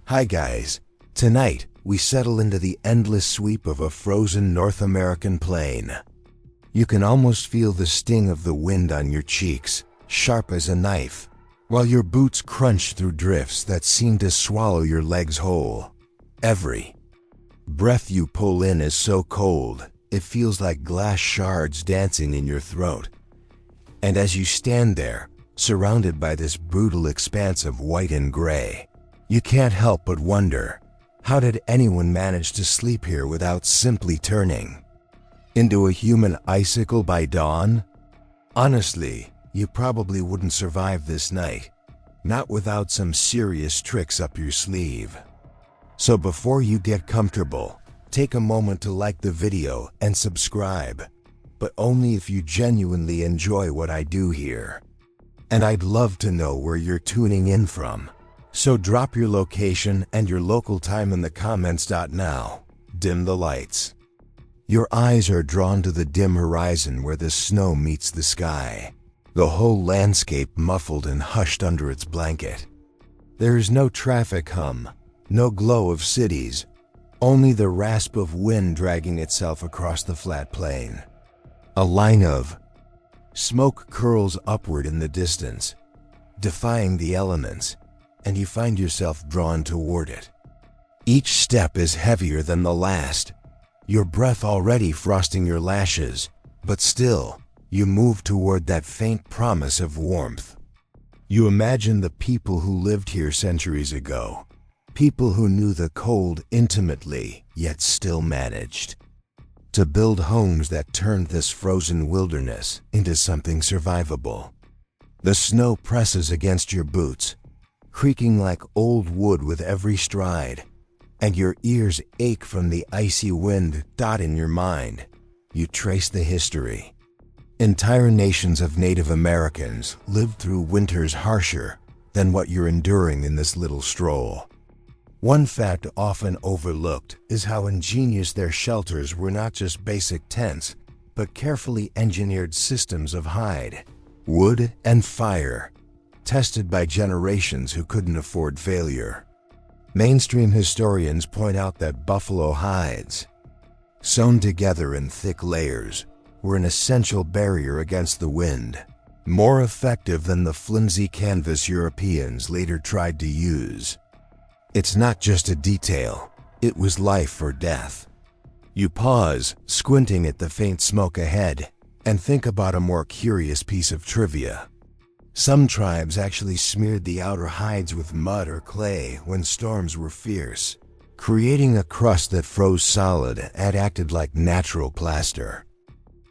Hi guys, tonight we settle into the endless sweep of a frozen North American plain. You can almost feel the sting of the wind on your cheeks, sharp as a knife, while your boots crunch through drifts that seem to swallow your legs whole. Every breath you pull in is so cold, it feels like glass shards dancing in your throat. And as you stand there, surrounded by this brutal expanse of white and gray, you can't help but wonder, how did anyone manage to sleep here without simply turning into a human icicle by dawn? Honestly, you probably wouldn't survive this night, not without some serious tricks up your sleeve. So before you get comfortable, take a moment to like the video and subscribe, but only if you genuinely enjoy what I do here. And I'd love to know where you're tuning in from. So drop your location and your local time in the comments. Now, dim the lights. Your eyes are drawn to the dim horizon where the snow meets the sky, the whole landscape muffled and hushed under its blanket. There is no traffic hum, no glow of cities, only the rasp of wind dragging itself across the flat plain. A line of smoke curls upward in the distance, defying the elements, and you find yourself drawn toward it. Each step is heavier than the last, your breath already frosting your lashes, but still, you move toward that faint promise of warmth. You imagine the people who lived here centuries ago, people who knew the cold intimately, yet still managed to build homes that turned this frozen wilderness into something survivable. The snow presses against your boots, creaking like old wood with every stride, and your ears ache from the icy wind. In your mind, you trace the history. Entire nations of Native Americans lived through winters harsher than what you're enduring in this little stroll. One fact often overlooked is how ingenious their shelters were: not just basic tents, but carefully engineered systems of hide, wood, and fire, tested by generations who couldn't afford failure. Mainstream historians point out that buffalo hides, sewn together in thick layers, were an essential barrier against the wind, more effective than the flimsy canvas Europeans later tried to use. It's not just a detail, it was life or death. You pause, squinting at the faint smoke ahead, and think about a more curious piece of trivia. Some tribes actually smeared the outer hides with mud or clay when storms were fierce, creating a crust that froze solid and acted like natural plaster.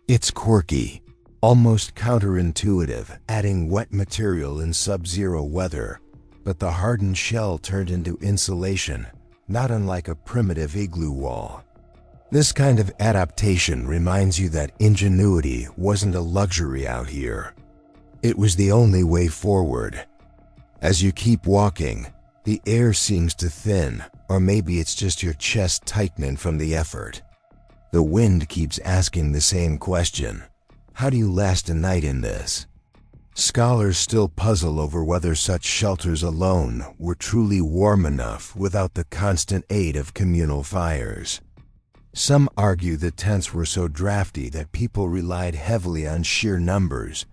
It's quirky, almost counterintuitive, adding wet material in sub-zero weather, but the hardened shell turned into insulation, not unlike a primitive igloo wall. This kind of adaptation reminds you that ingenuity wasn't a luxury out here. It was the only way forward. As you keep walking, the air seems to thin, or maybe it's just your chest tightening from the effort. The wind keeps asking the same question: how do you last a night in this? Scholars still puzzle over whether such shelters alone were truly warm enough without the constant aid of communal fires. Some argue the tents were so drafty that people relied heavily on sheer numbers,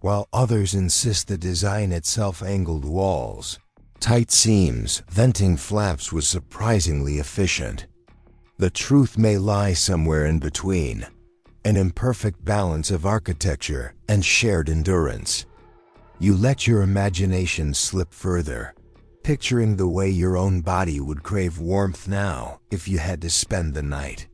while others insist the design itself, angled walls, tight seams, venting flaps, was surprisingly efficient. The truth may lie somewhere in between, an imperfect balance of architecture and shared endurance. You let your imagination slip further, picturing the way your own body would crave warmth now if you had to spend the night.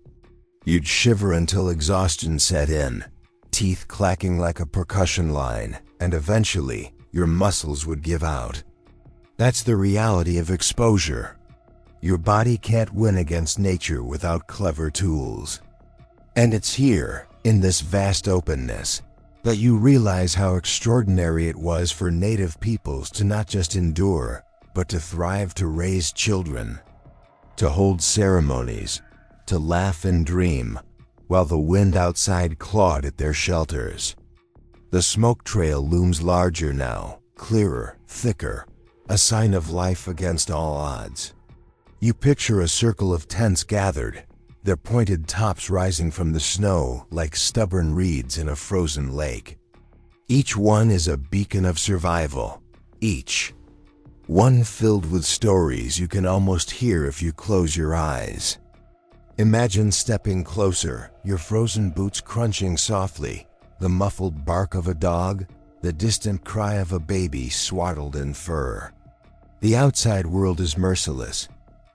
You'd shiver until exhaustion set in, teeth clacking like a percussion line, and eventually, your muscles would give out. That's the reality of exposure. Your body can't win against nature without clever tools. And it's here, in this vast openness, that you realize how extraordinary it was for native peoples to not just endure, but to thrive, to raise children, to hold ceremonies, to laugh and dream, while the wind outside clawed at their shelters. The smoke trail looms larger now, clearer, thicker, a sign of life against all odds. You picture a circle of tents gathered, their pointed tops rising from the snow like stubborn reeds in a frozen lake. Each one is a beacon of survival, each one filled with stories you can almost hear if you close your eyes. Imagine stepping closer, your frozen boots crunching softly, the muffled bark of a dog, the distant cry of a baby swaddled in fur. The outside world is merciless,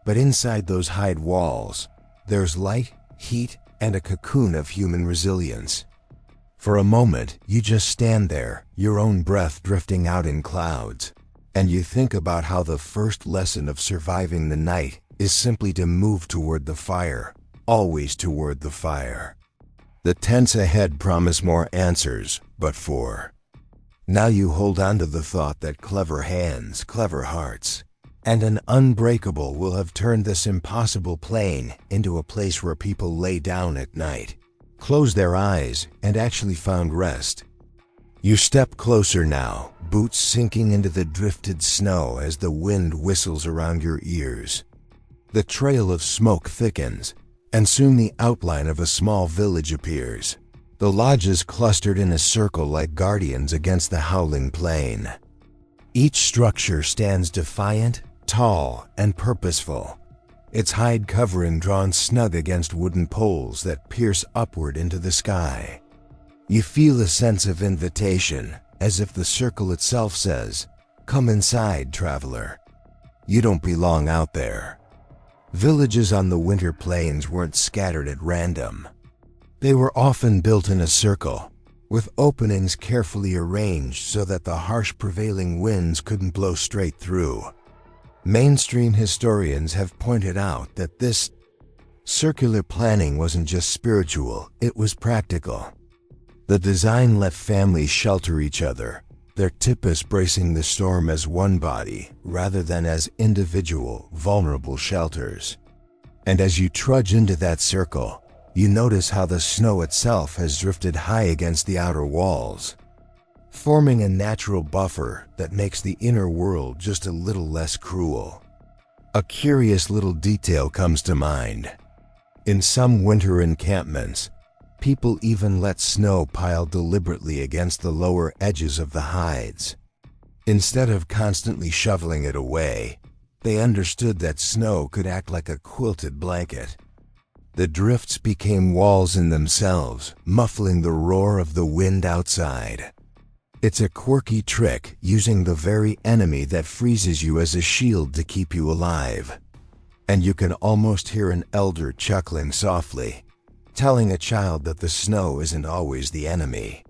but inside those hide walls, there's light, heat, and a cocoon of human resilience. For a moment, you just stand there, your own breath drifting out in clouds, and you think about how the first lesson of surviving the night is simply to move toward the fire, always toward the fire. The tents ahead promise more answers, but for now you hold on to the thought that clever hands, clever hearts, and an unbreakable will have turned this impossible plain into a place where people lay down at night, closed their eyes, and actually found rest. You step closer now, boots sinking into the drifted snow as the wind whistles around your ears. The trail of smoke thickens, and soon the outline of a small village appears, the lodges clustered in a circle like guardians against the howling plain. Each structure stands defiant, tall, and purposeful, its hide covering drawn snug against wooden poles that pierce upward into the sky. You feel a sense of invitation, as if the circle itself says, "Come inside, traveler. You don't belong out there." Villages on the winter plains weren't scattered at random. They were often built in a circle, with openings carefully arranged so that the harsh prevailing winds couldn't blow straight through. Mainstream historians have pointed out that this circular planning wasn't just spiritual, it was practical. The design let families shelter each other, their tipis bracing the storm as one body rather than as individual, vulnerable shelters. And as you trudge into that circle, you notice how the snow itself has drifted high against the outer walls, forming a natural buffer that makes the inner world just a little less cruel. A curious little detail comes to mind. In some winter encampments, people even let snow pile deliberately against the lower edges of the hides. Instead of constantly shoveling it away, they understood that snow could act like a quilted blanket. The drifts became walls in themselves, muffling the roar of the wind outside. It's a quirky trick, using the very enemy that freezes you as a shield to keep you alive. And you can almost hear an elder chuckling softly, telling a child that the snow isn't always the enemy.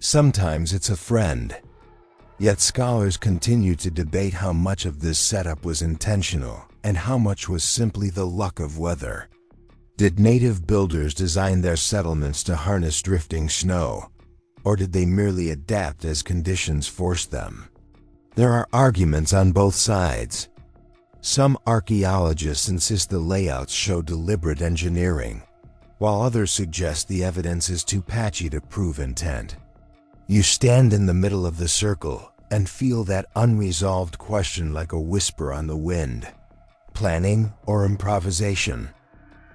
Sometimes it's a friend. Yet scholars continue to debate how much of this setup was intentional and how much was simply the luck of weather. Did native builders design their settlements to harness drifting snow, or did they merely adapt as conditions forced them? There are arguments on both sides. Some archaeologists insist the layouts show deliberate engineering, while others suggest the evidence is too patchy to prove intent. You stand in the middle of the circle and feel that unresolved question like a whisper on the wind. Planning or improvisation?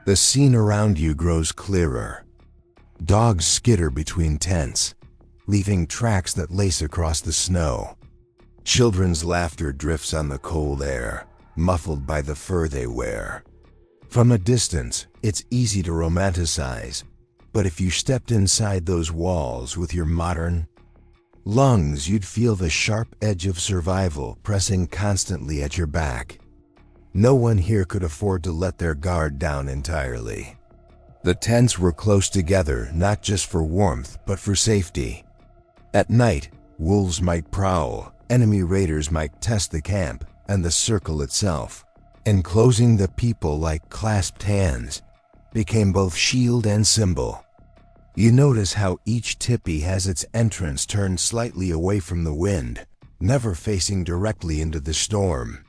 The scene around you grows clearer. Dogs skitter between tents, leaving tracks that lace across the snow. Children's laughter drifts on the cold air, muffled by the fur they wear. From a distance, it's easy to romanticize, but if you stepped inside those walls with your modern lungs, you'd feel the sharp edge of survival pressing constantly at your back. No one here could afford to let their guard down entirely. The tents were close together, not just for warmth, but for safety. At night, wolves might prowl, enemy raiders might test the camp, and the circle itself, enclosing the people like clasped hands, became both shield and symbol. You notice how each tipi has its entrance turned slightly away from the wind, never facing directly into the storm.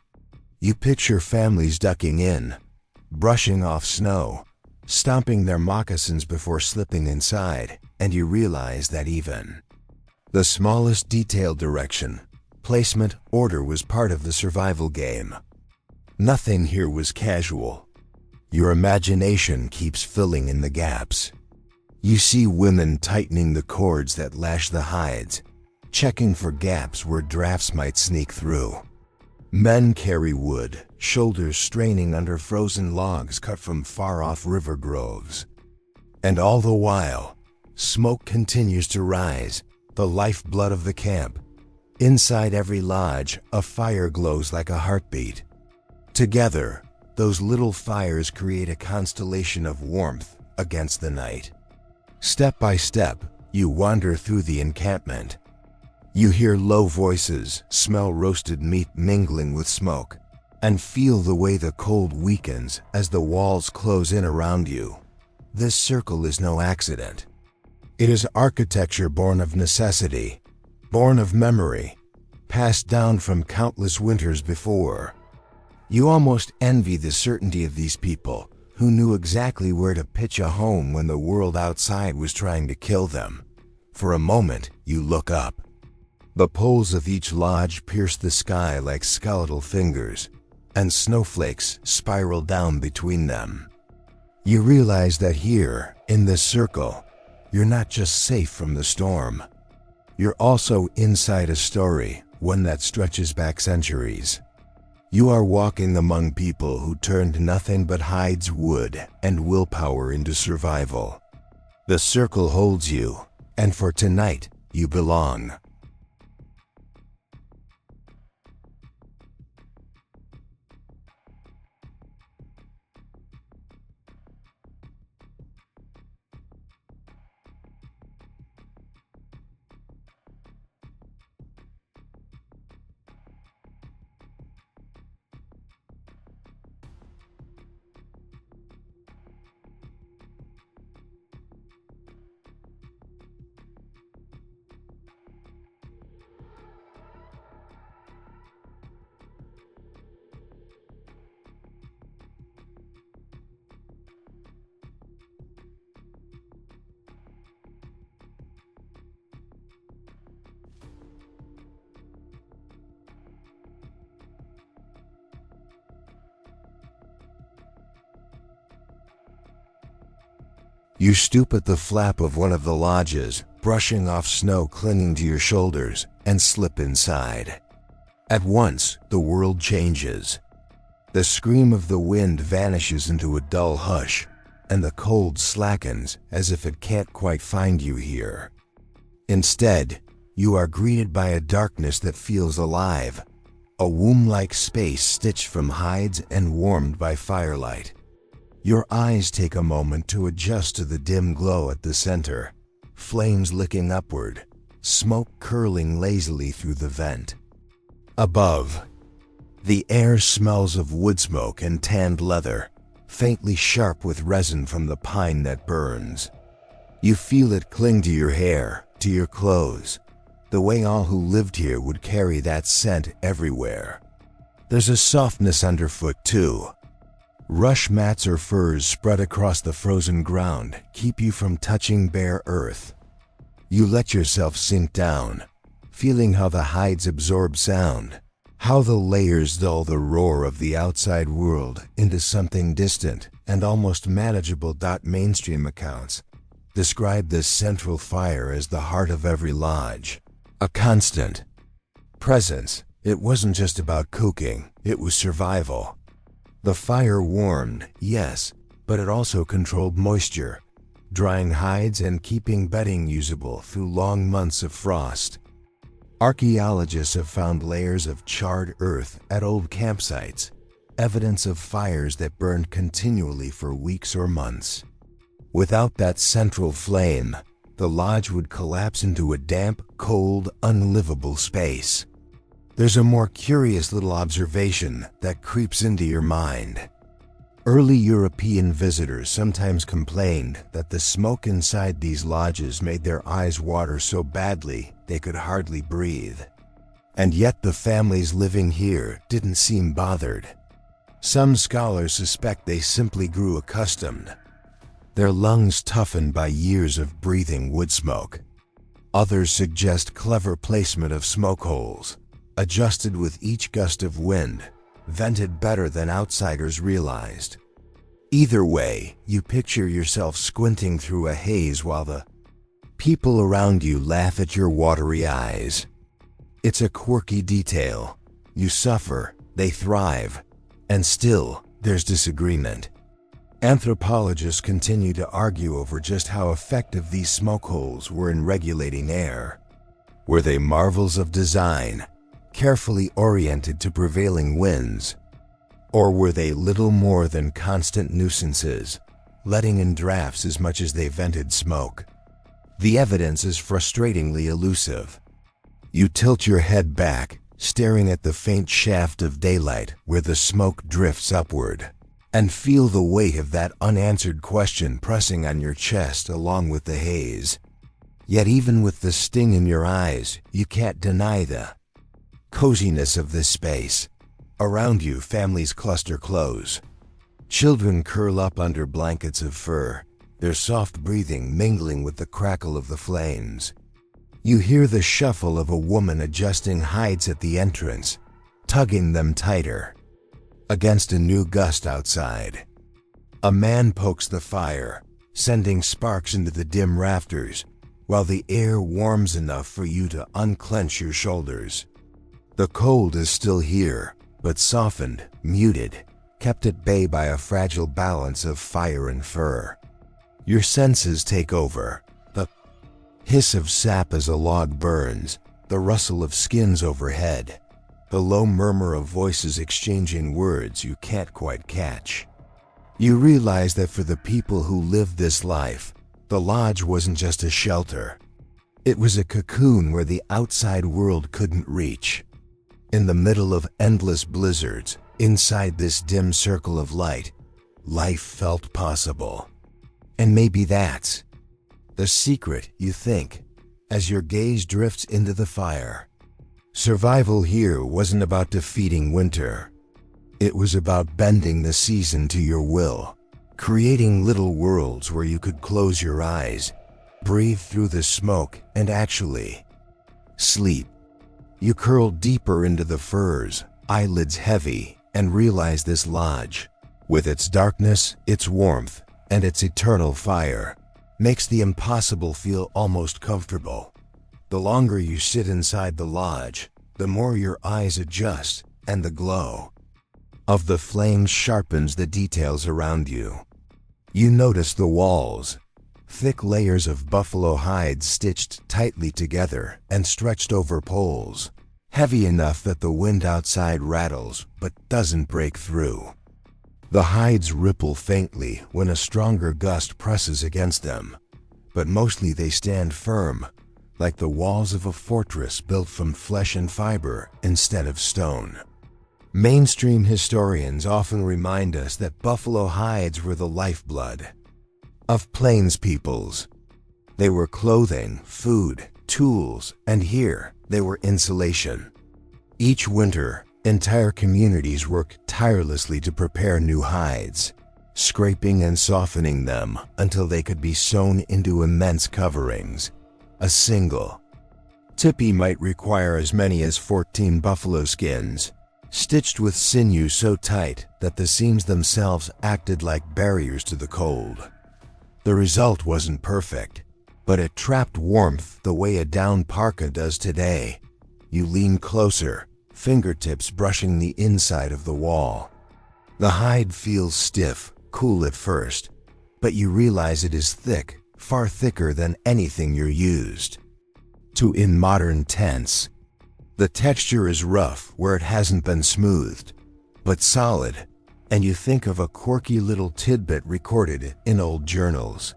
You picture families ducking in, brushing off snow, stomping their moccasins before slipping inside, and you realize that even the smallest detail, direction, placement, order was part of the survival game. Nothing here was casual. Your imagination keeps filling in the gaps. You see women tightening the cords that lash the hides, checking for gaps where drafts might sneak through. Men carry wood, shoulders straining under frozen logs cut from far-off river groves. And all the while, smoke continues to rise, the lifeblood of the camp. Inside every lodge, a fire glows like a heartbeat. Together, those little fires create a constellation of warmth against the night. Step by step, you wander through the encampment. You hear low voices, smell roasted meat mingling with smoke, and feel the way the cold weakens as the walls close in around you. This circle is no accident. It is architecture born of necessity, born of memory, passed down from countless winters before. You almost envy the certainty of these people, who knew exactly where to pitch a home when the world outside was trying to kill them. For a moment, you look up. The poles of each lodge pierce the sky like skeletal fingers, and snowflakes spiral down between them. You realize that here, in this circle, you're not just safe from the storm. You're also inside a story, one that stretches back centuries. You are walking among people who turned nothing but hides, wood, and willpower into survival. The circle holds you, and for tonight, you belong. You stoop at the flap of one of the lodges, brushing off snow clinging to your shoulders, and slip inside. At once, the world changes. The scream of the wind vanishes into a dull hush, and the cold slackens as if it can't quite find you here. Instead, you are greeted by a darkness that feels alive, a womb-like space stitched from hides and warmed by firelight. Your eyes take a moment to adjust to the dim glow at the center, flames licking upward, smoke curling lazily through the vent. Above, the air smells of wood smoke and tanned leather, faintly sharp with resin from the pine that burns. You feel it cling to your hair, to your clothes, the way all who lived here would carry that scent everywhere. There's a softness underfoot, too. Rush mats or furs spread across the frozen ground keep you from touching bare earth. You let yourself sink down, feeling how the hides absorb sound, how the layers dull the roar of the outside world into something distant and almost manageable. Mainstream accounts describe this central fire as the heart of every lodge, a constant presence. It wasn't just about cooking, it was survival. The fire warmed, yes, but it also controlled moisture, drying hides and keeping bedding usable through long months of frost. Archaeologists have found layers of charred earth at old campsites, evidence of fires that burned continually for weeks or months. Without that central flame, the lodge would collapse into a damp, cold, unlivable space. There's a more curious little observation that creeps into your mind. Early European visitors sometimes complained that the smoke inside these lodges made their eyes water so badly they could hardly breathe. And yet the families living here didn't seem bothered. Some scholars suspect they simply grew accustomed, their lungs toughened by years of breathing wood smoke. Others suggest clever placement of smoke holes, adjusted with each gust of wind, vented better than outsiders realized. Either way, you picture yourself squinting through a haze while the people around you laugh at your watery eyes. It's a quirky detail. You suffer, they thrive, and still, there's disagreement. Anthropologists continue to argue over just how effective these smoke holes were in regulating air. Were they marvels of design, carefully oriented to prevailing winds? Or were they little more than constant nuisances, letting in drafts as much as they vented smoke? The evidence is frustratingly elusive. You tilt your head back, staring at the faint shaft of daylight where the smoke drifts upward, and feel the weight of that unanswered question pressing on your chest along with the haze. Yet even with the sting in your eyes, you can't deny the coziness of this space. Around you, families cluster close. Children curl up under blankets of fur, their soft breathing mingling with the crackle of the flames. You hear the shuffle of a woman adjusting hides at the entrance, tugging them tighter. Against a new gust outside, a man pokes the fire, sending sparks into the dim rafters, while the air warms enough for you to unclench your shoulders. The cold is still here, but softened, muted, kept at bay by a fragile balance of fire and fur. Your senses take over. The hiss of sap as a log burns, the rustle of skins overhead, the low murmur of voices exchanging words you can't quite catch. You realize that for the people who lived this life, the lodge wasn't just a shelter. It was a cocoon where the outside world couldn't reach. In the middle of endless blizzards, inside this dim circle of light, life felt possible. And maybe that's the secret, you think, as your gaze drifts into the fire. Survival here wasn't about defeating winter. It was about bending the season to your will, creating little worlds where you could close your eyes, breathe through the smoke, and actually sleep. You curl deeper into the furs, eyelids heavy, and realize this lodge, with its darkness, its warmth, and its eternal fire, makes the impossible feel almost comfortable. The longer you sit inside the lodge, the more your eyes adjust, and the glow of the flames sharpens the details around you. You notice the walls, thick layers of buffalo hides stitched tightly together and stretched over poles, heavy enough that the wind outside rattles but doesn't break through. The hides ripple faintly when a stronger gust presses against them, but mostly they stand firm, like the walls of a fortress built from flesh and fiber instead of stone. Mainstream historians often remind us that buffalo hides were the lifeblood of plains peoples. They were clothing, food, tools, and here they were insulation. Each winter, entire communities worked tirelessly to prepare new hides, scraping and softening them until they could be sewn into immense coverings. A single tipi might require as many as 14 buffalo skins, stitched with sinew so tight that the seams themselves acted like barriers to the cold. The result wasn't perfect, but it trapped warmth the way a down parka does today. You lean closer, fingertips brushing the inside of the wall. The hide feels stiff, cool at first, but you realize it is thick, far thicker than anything you're used to in modern tents. The texture is rough where it hasn't been smoothed, but solid, and you think of a quirky little tidbit recorded in old journals.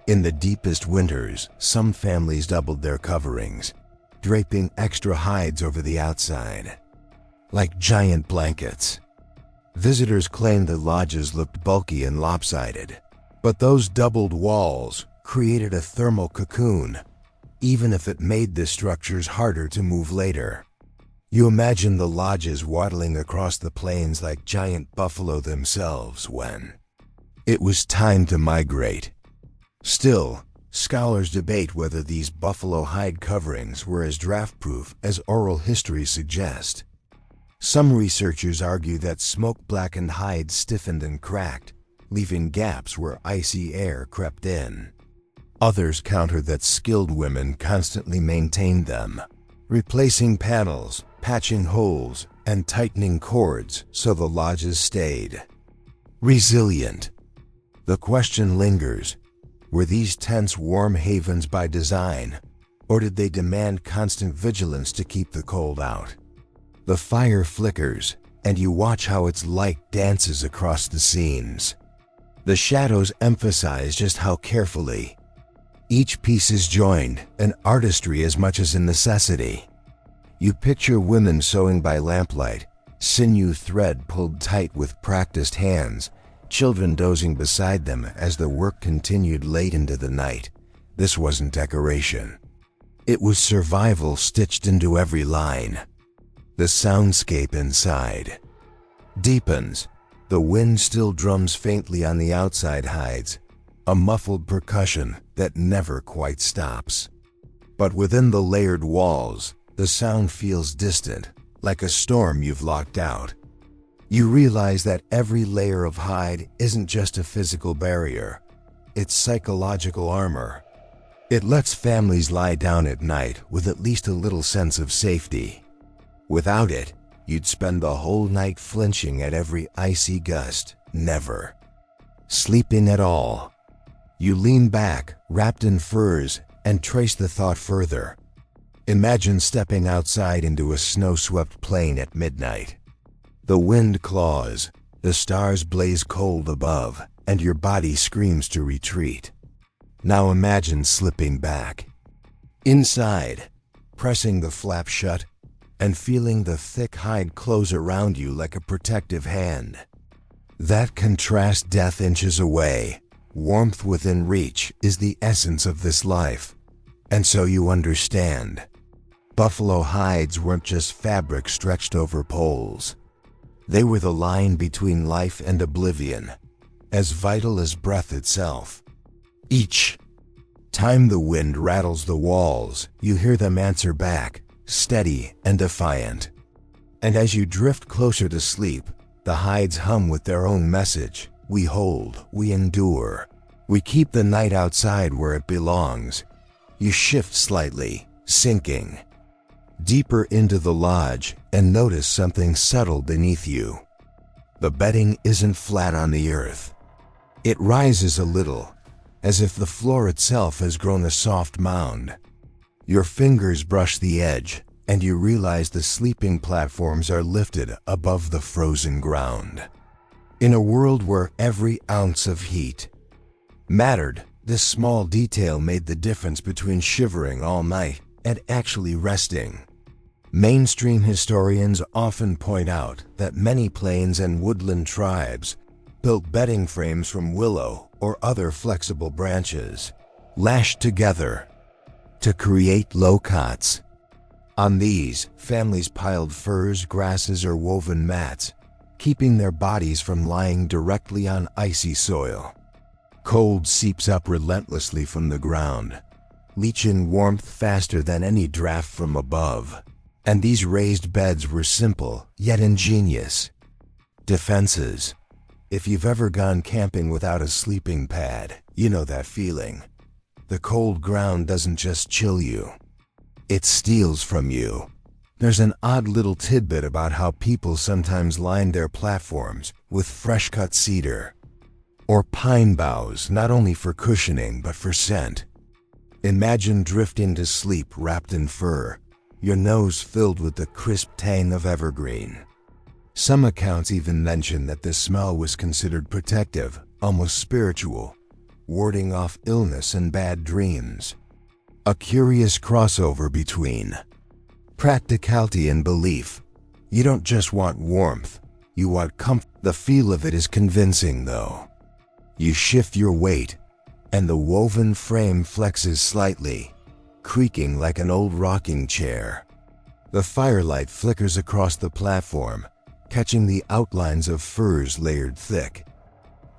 In the deepest winters, some families doubled their coverings, draping extra hides over the outside, like giant blankets. Visitors claimed the lodges looked bulky and lopsided, but those doubled walls created a thermal cocoon, even if it made the structures harder to move later. You imagine the lodges waddling across the plains like giant buffalo themselves when it was time to migrate. Still, scholars debate whether these buffalo hide coverings were as draft-proof as oral history suggests. Some researchers argue that smoke-blackened hides stiffened and cracked, leaving gaps where icy air crept in. Others counter that skilled women constantly maintained them, replacing panels, patching holes, and tightening cords so the lodges stayed resilient. The question lingers, were these tents warm havens by design, or did they demand constant vigilance to keep the cold out? The fire flickers, and you watch how its light dances across the seams. The shadows emphasize just how carefully each piece is joined, an artistry as much as a necessity. You picture women sewing by lamplight, sinew thread pulled tight with practiced hands, children dozing beside them as the work continued late into the night. This wasn't decoration. It was survival stitched into every line. The soundscape inside deepens. The wind still drums faintly on the outside hides, a muffled percussion that never quite stops. But within the layered walls, the sound feels distant, like a storm you've locked out. You realize that every layer of hide isn't just a physical barrier, it's psychological armor. It lets families lie down at night with at least a little sense of safety. Without it, you'd spend the whole night flinching at every icy gust, never sleeping at all. You lean back, wrapped in furs, and trace the thought further. Imagine stepping outside into a snow-swept plain at midnight. The wind claws, the stars blaze cold above, and your body screams to retreat. Now imagine slipping back. Inside, pressing the flap shut, and feeling the thick hide close around you like a protective hand. That contrast death inches away. Warmth within reach is the essence of this life. And so you understand. Buffalo hides weren't just fabric stretched over poles. They were the line between life and oblivion, as vital as breath itself. Each time the wind rattles the walls, you hear them answer back, steady and defiant. And as you drift closer to sleep, the hides hum with their own message. We hold, we endure. We keep the night outside where it belongs. You shift slightly, sinking deeper into the lodge, and notice something subtle beneath you. The bedding isn't flat on the earth. It rises a little, as if the floor itself has grown a soft mound. Your fingers brush the edge, and you realize the sleeping platforms are lifted above the frozen ground. In a world where every ounce of heat mattered, this small detail made the difference between shivering all night and actually resting. Mainstream historians often point out that many plains and woodland tribes built bedding frames from willow or other flexible branches, lashed together to create low cots. On these, families piled furs, grasses, or woven mats, keeping their bodies from lying directly on icy soil. Cold seeps up relentlessly from the ground, leaching warmth faster than any draft from above. And these raised beds were simple, yet ingenious defenses. If you've ever gone camping without a sleeping pad, you know that feeling. The cold ground doesn't just chill you, it steals from you. There's an odd little tidbit about how people sometimes lined their platforms with fresh-cut cedar or pine boughs, not only for cushioning but for scent. Imagine drifting to sleep wrapped in fur, your nose filled with the crisp tang of evergreen. Some accounts even mention that the smell was considered protective, almost spiritual, warding off illness and bad dreams. A curious crossover between practicality and belief. You don't just want warmth, you want comfort. The feel of it is convincing though. You shift your weight, and the woven frame flexes slightly, creaking like an old rocking chair. The firelight flickers across the platform, catching the outlines of furs layered thick.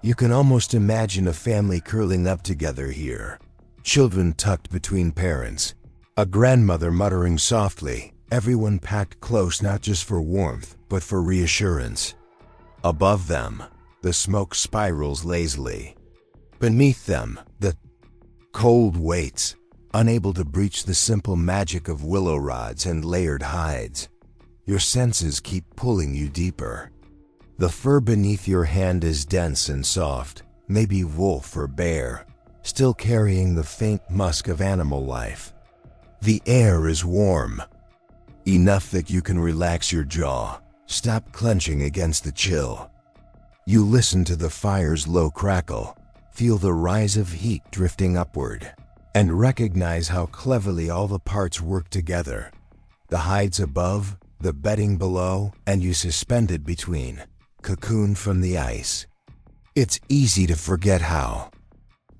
You can almost imagine a family curling up together here, children tucked between parents, a grandmother muttering softly, everyone packed close not just for warmth, but for reassurance. Above them, the smoke spirals lazily. Beneath them, the cold waits, unable to breach the simple magic of willow rods and layered hides. Your senses keep pulling you deeper. The fur beneath your hand is dense and soft, maybe wolf or bear, still carrying the faint musk of animal life. The air is warm, enough that you can relax your jaw, stop clenching against the chill. You listen to the fire's low crackle, feel the rise of heat drifting upward, and recognize how cleverly all the parts work together. The hides above, the bedding below, and you suspended between, cocooned from the ice. It's easy to forget how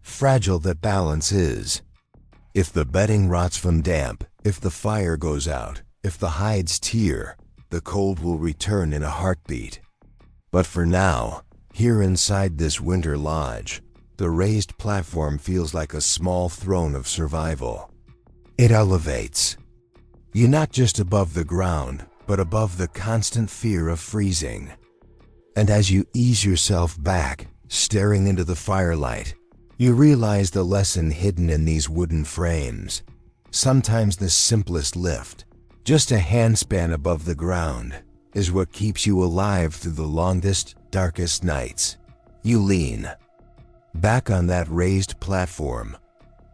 fragile that balance is. If the bedding rots from damp, if the fire goes out, if the hides tear, the cold will return in a heartbeat. But for now, here inside this winter lodge, the raised platform feels like a small throne of survival. It elevates you not just above the ground, but above the constant fear of freezing. And as you ease yourself back, staring into the firelight, you realize the lesson hidden in these wooden frames. Sometimes the simplest lift, just a handspan above the ground, is what keeps you alive through the longest, darkest nights. You lean back on that raised platform,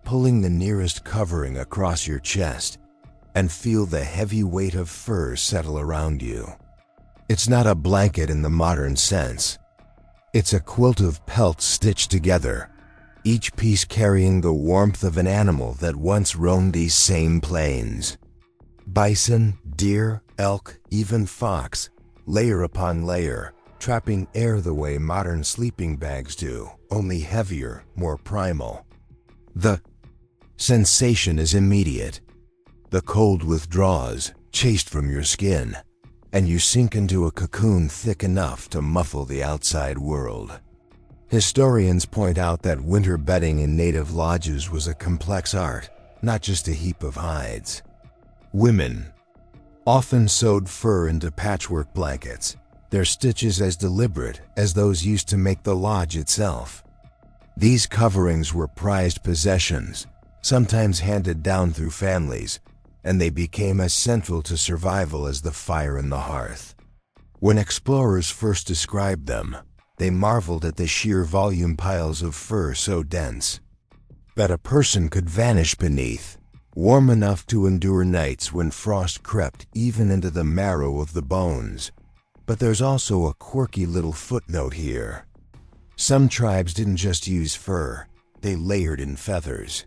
pulling the nearest covering across your chest, and feel the heavy weight of fur settle around you. It's not a blanket in the modern sense. It's a quilt of pelts stitched together, each piece carrying the warmth of an animal that once roamed these same plains. Bison, deer, elk, even fox, layer upon layer, trapping air the way modern sleeping bags do, only heavier, more primal. The sensation is immediate. The cold withdraws, chased from your skin, and you sink into a cocoon thick enough to muffle the outside world. Historians point out that winter bedding in native lodges was a complex art, not just a heap of hides. Women often sewed fur into patchwork blankets, their stitches as deliberate as those used to make the lodge itself. These coverings were prized possessions, sometimes handed down through families, and they became as central to survival as the fire in the hearth. When explorers first described them, they marveled at the sheer volume piles of fur so dense that a person could vanish beneath, warm enough to endure nights when frost crept even into the marrow of the bones. But there's also a quirky little footnote here. Some tribes didn't just use fur, they layered in feathers.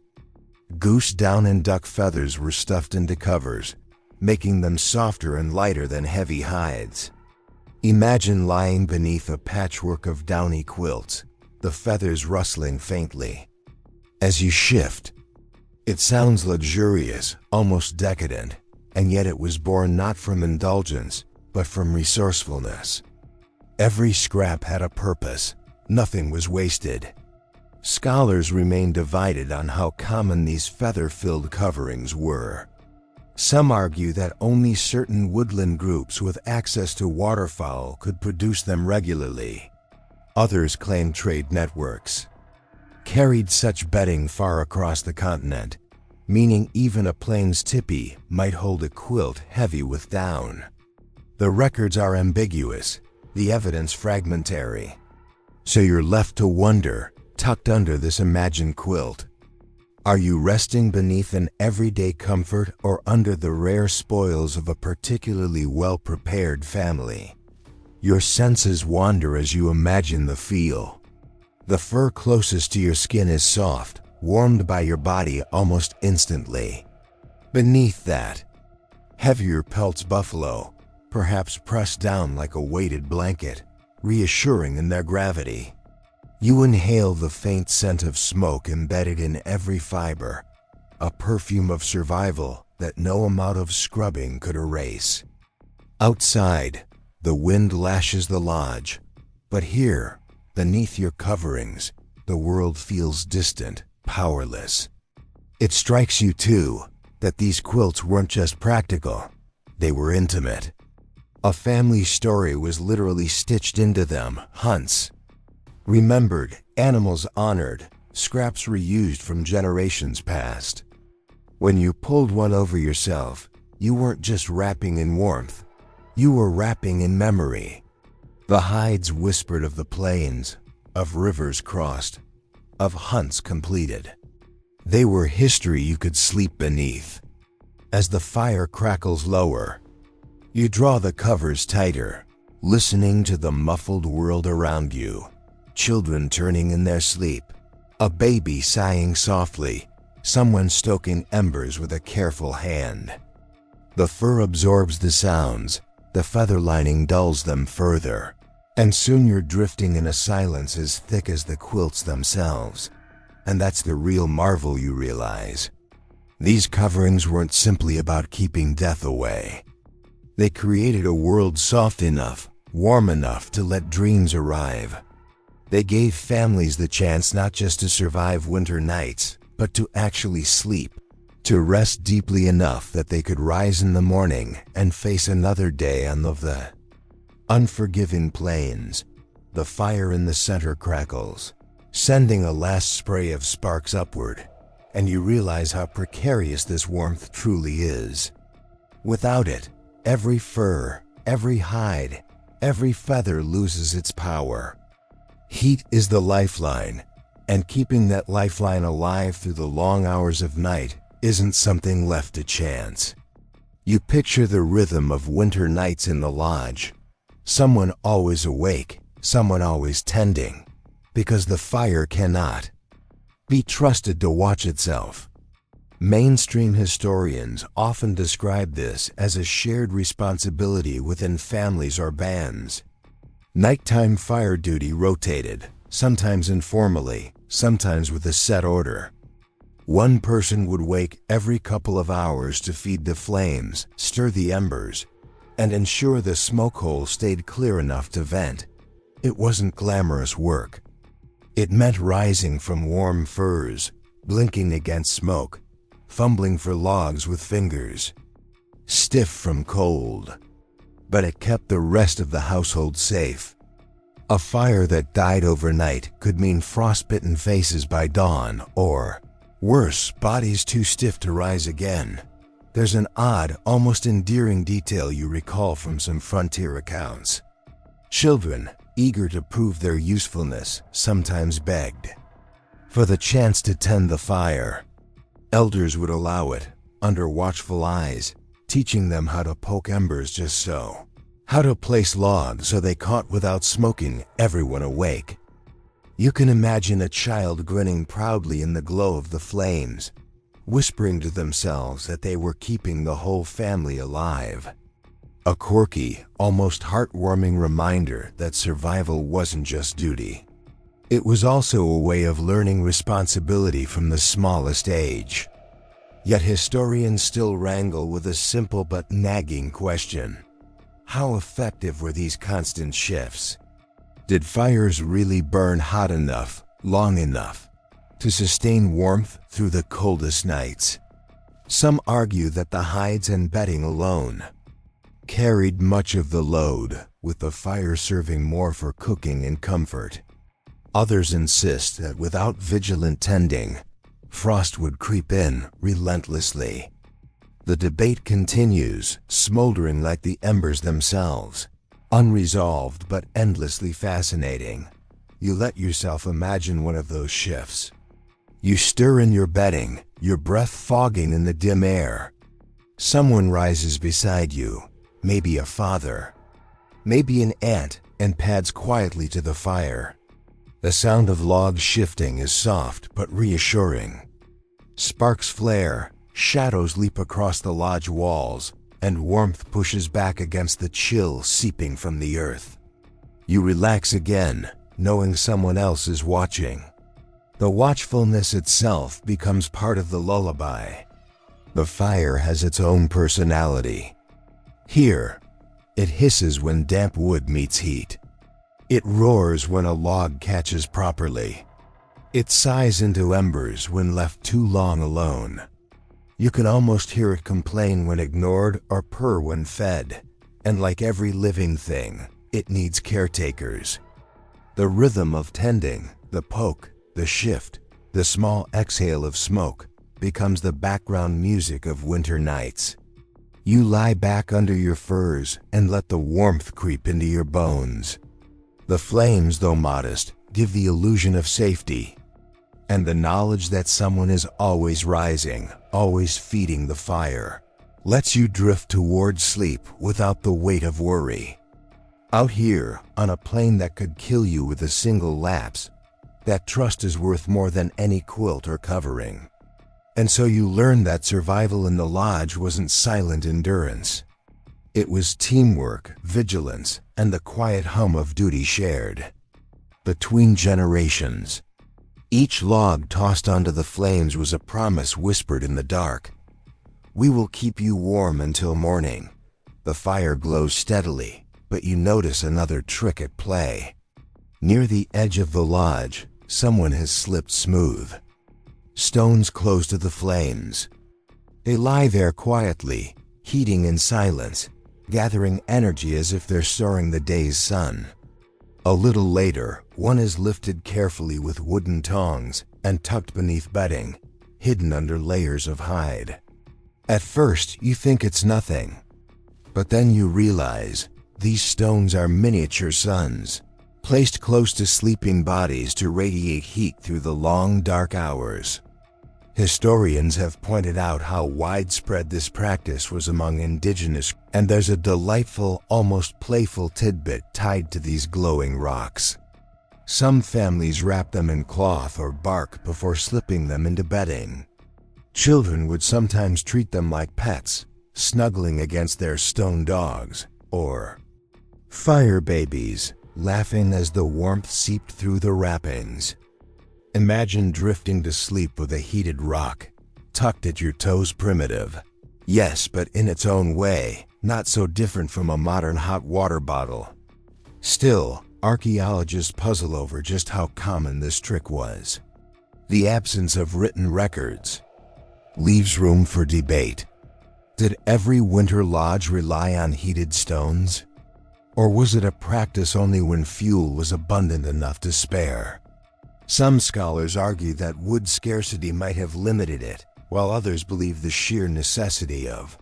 Goose down and duck feathers were stuffed into covers, making them softer and lighter than heavy hides. Imagine lying beneath a patchwork of downy quilts, the feathers rustling faintly. As you shift, it sounds luxurious, almost decadent, and yet it was born not from indulgence, but from resourcefulness. Every scrap had a purpose, nothing was wasted. Scholars remain divided on how common these feather-filled coverings were. Some argue that only certain woodland groups with access to waterfowl could produce them regularly. Others claim trade networks carried such bedding far across the continent, meaning even a plains tipi might hold a quilt heavy with down. The records are ambiguous, the evidence fragmentary. So you're left to wonder, tucked under this imagined quilt, are you resting beneath an everyday comfort or under the rare spoils of a particularly well-prepared family? Your senses wander as you imagine the feel. The fur closest to your skin is soft, warmed by your body almost instantly. Beneath that, heavier pelts buffalo, perhaps pressed down like a weighted blanket, reassuring in their gravity. You inhale the faint scent of smoke embedded in every fiber, a perfume of survival that no amount of scrubbing could erase. Outside, the wind lashes the lodge, but here, beneath your coverings, the world feels distant, powerless. It strikes you too that these quilts weren't just practical, they were intimate. A family story was literally stitched into them. Hunts remembered, animals honored, scraps reused from generations past. When you pulled one over yourself, you weren't just wrapping in warmth, you were wrapping in memory. The hides whispered of the plains, of rivers crossed, of hunts completed. They were history you could sleep beneath. As the fire crackles lower, you draw the covers tighter, listening to the muffled world around you. Children turning in their sleep, a baby sighing softly, someone stoking embers with a careful hand. The fur absorbs the sounds, the feather lining dulls them further, and soon you're drifting in a silence as thick as the quilts themselves. And that's the real marvel, you realize. These coverings weren't simply about keeping death away. They created a world soft enough, warm enough to let dreams arrive. They gave families the chance not just to survive winter nights, but to actually sleep, to rest deeply enough that they could rise in the morning and face another day on the unforgiving plains. The fire in the center crackles, sending a last spray of sparks upward, and you realize how precarious this warmth truly is. Without it, every fur, every hide, every feather loses its power. Heat is the lifeline, and keeping that lifeline alive through the long hours of night isn't something left to chance. You picture the rhythm of winter nights in the lodge. Someone always awake, someone always tending, because the fire cannot be trusted to watch itself. Mainstream historians often describe this as a shared responsibility within families or bands. Nighttime fire duty rotated, sometimes informally, sometimes with a set order. One person would wake every couple of hours to feed the flames, stir the embers, and ensure the smoke hole stayed clear enough to vent. It wasn't glamorous work. It meant rising from warm furs, blinking against smoke, fumbling for logs with fingers, stiff from cold. But it kept the rest of the household safe. A fire that died overnight could mean frostbitten faces by dawn, or, worse, bodies too stiff to rise again. There's an odd, almost endearing detail you recall from some frontier accounts. Children, eager to prove their usefulness, sometimes begged for the chance to tend the fire. Elders would allow it, under watchful eyes, teaching them how to poke embers just so, how to place logs so they caught without smoking everyone awake. You can imagine a child grinning proudly in the glow of the flames, whispering to themselves that they were keeping the whole family alive. A quirky, almost heartwarming reminder that survival wasn't just duty. It was also a way of learning responsibility from the smallest age. Yet historians still wrangle with a simple but nagging question. How effective were these constant shifts? Did fires really burn hot enough, long enough, to sustain warmth through the coldest nights? Some argue that the hides and bedding alone carried much of the load, with the fire serving more for cooking and comfort. Others insist that without vigilant tending, frost would creep in relentlessly. The debate continues, smoldering like the embers themselves, unresolved but endlessly fascinating. You let yourself imagine one of those shifts. You stir in your bedding, your breath fogging in the dim air. Someone rises beside you, maybe a father, maybe an aunt, and pads quietly to the fire. The sound of logs shifting is soft but reassuring. Sparks flare, shadows leap across the lodge walls, and warmth pushes back against the chill seeping from the earth. You relax again, knowing someone else is watching. The watchfulness itself becomes part of the lullaby. The fire has its own personality. Here, it hisses when damp wood meets heat. It roars when a log catches properly. It sighs into embers when left too long alone. You can almost hear it complain when ignored or purr when fed, And like every living thing, it needs caretakers. The rhythm of tending, the poke, the shift, the small exhale of smoke becomes the background music of winter nights. You lie back under your furs and let the warmth creep into your bones. The flames, though modest, give the illusion of safety, and the knowledge that someone is always rising, always feeding the fire, lets you drift toward sleep without the weight of worry. Out here, on a plane that could kill you with a single lapse, that trust is worth more than any quilt or covering. And so you learn that survival in the lodge wasn't silent endurance. It was teamwork, vigilance, and the quiet hum of duty shared between generations. Each log tossed onto the flames was a promise whispered in the dark. We will keep you warm until morning. The fire glows steadily, but you notice another trick at play. Near the edge of the lodge, someone has slipped smooth. Stones close to the flames. They lie there quietly, heating in silence, gathering energy as if they're storing the day's sun. A little later, one is lifted carefully with wooden tongs and tucked beneath bedding, hidden under layers of hide. At first, you think it's nothing, but then you realize these stones are miniature suns, placed close to sleeping bodies to radiate heat through the long, dark hours. Historians have pointed out how widespread this practice was among indigenous, and there's a delightful, almost playful tidbit tied to these glowing rocks. Some families wrap them in cloth or bark before slipping them into bedding. Children would sometimes treat them like pets, snuggling against their stone dogs, or fire babies, laughing as the warmth seeped through the wrappings. Imagine drifting to sleep with a heated rock, tucked at your toes. Primitive, yes, but in its own way, not so different from a modern hot water bottle. Still, archaeologists puzzle over just how common this trick was. The absence of written records leaves room for debate. Did every winter lodge rely on heated stones? Or was it a practice only when fuel was abundant enough to spare? Some scholars argue that wood scarcity might have limited it, while others believe the sheer necessity of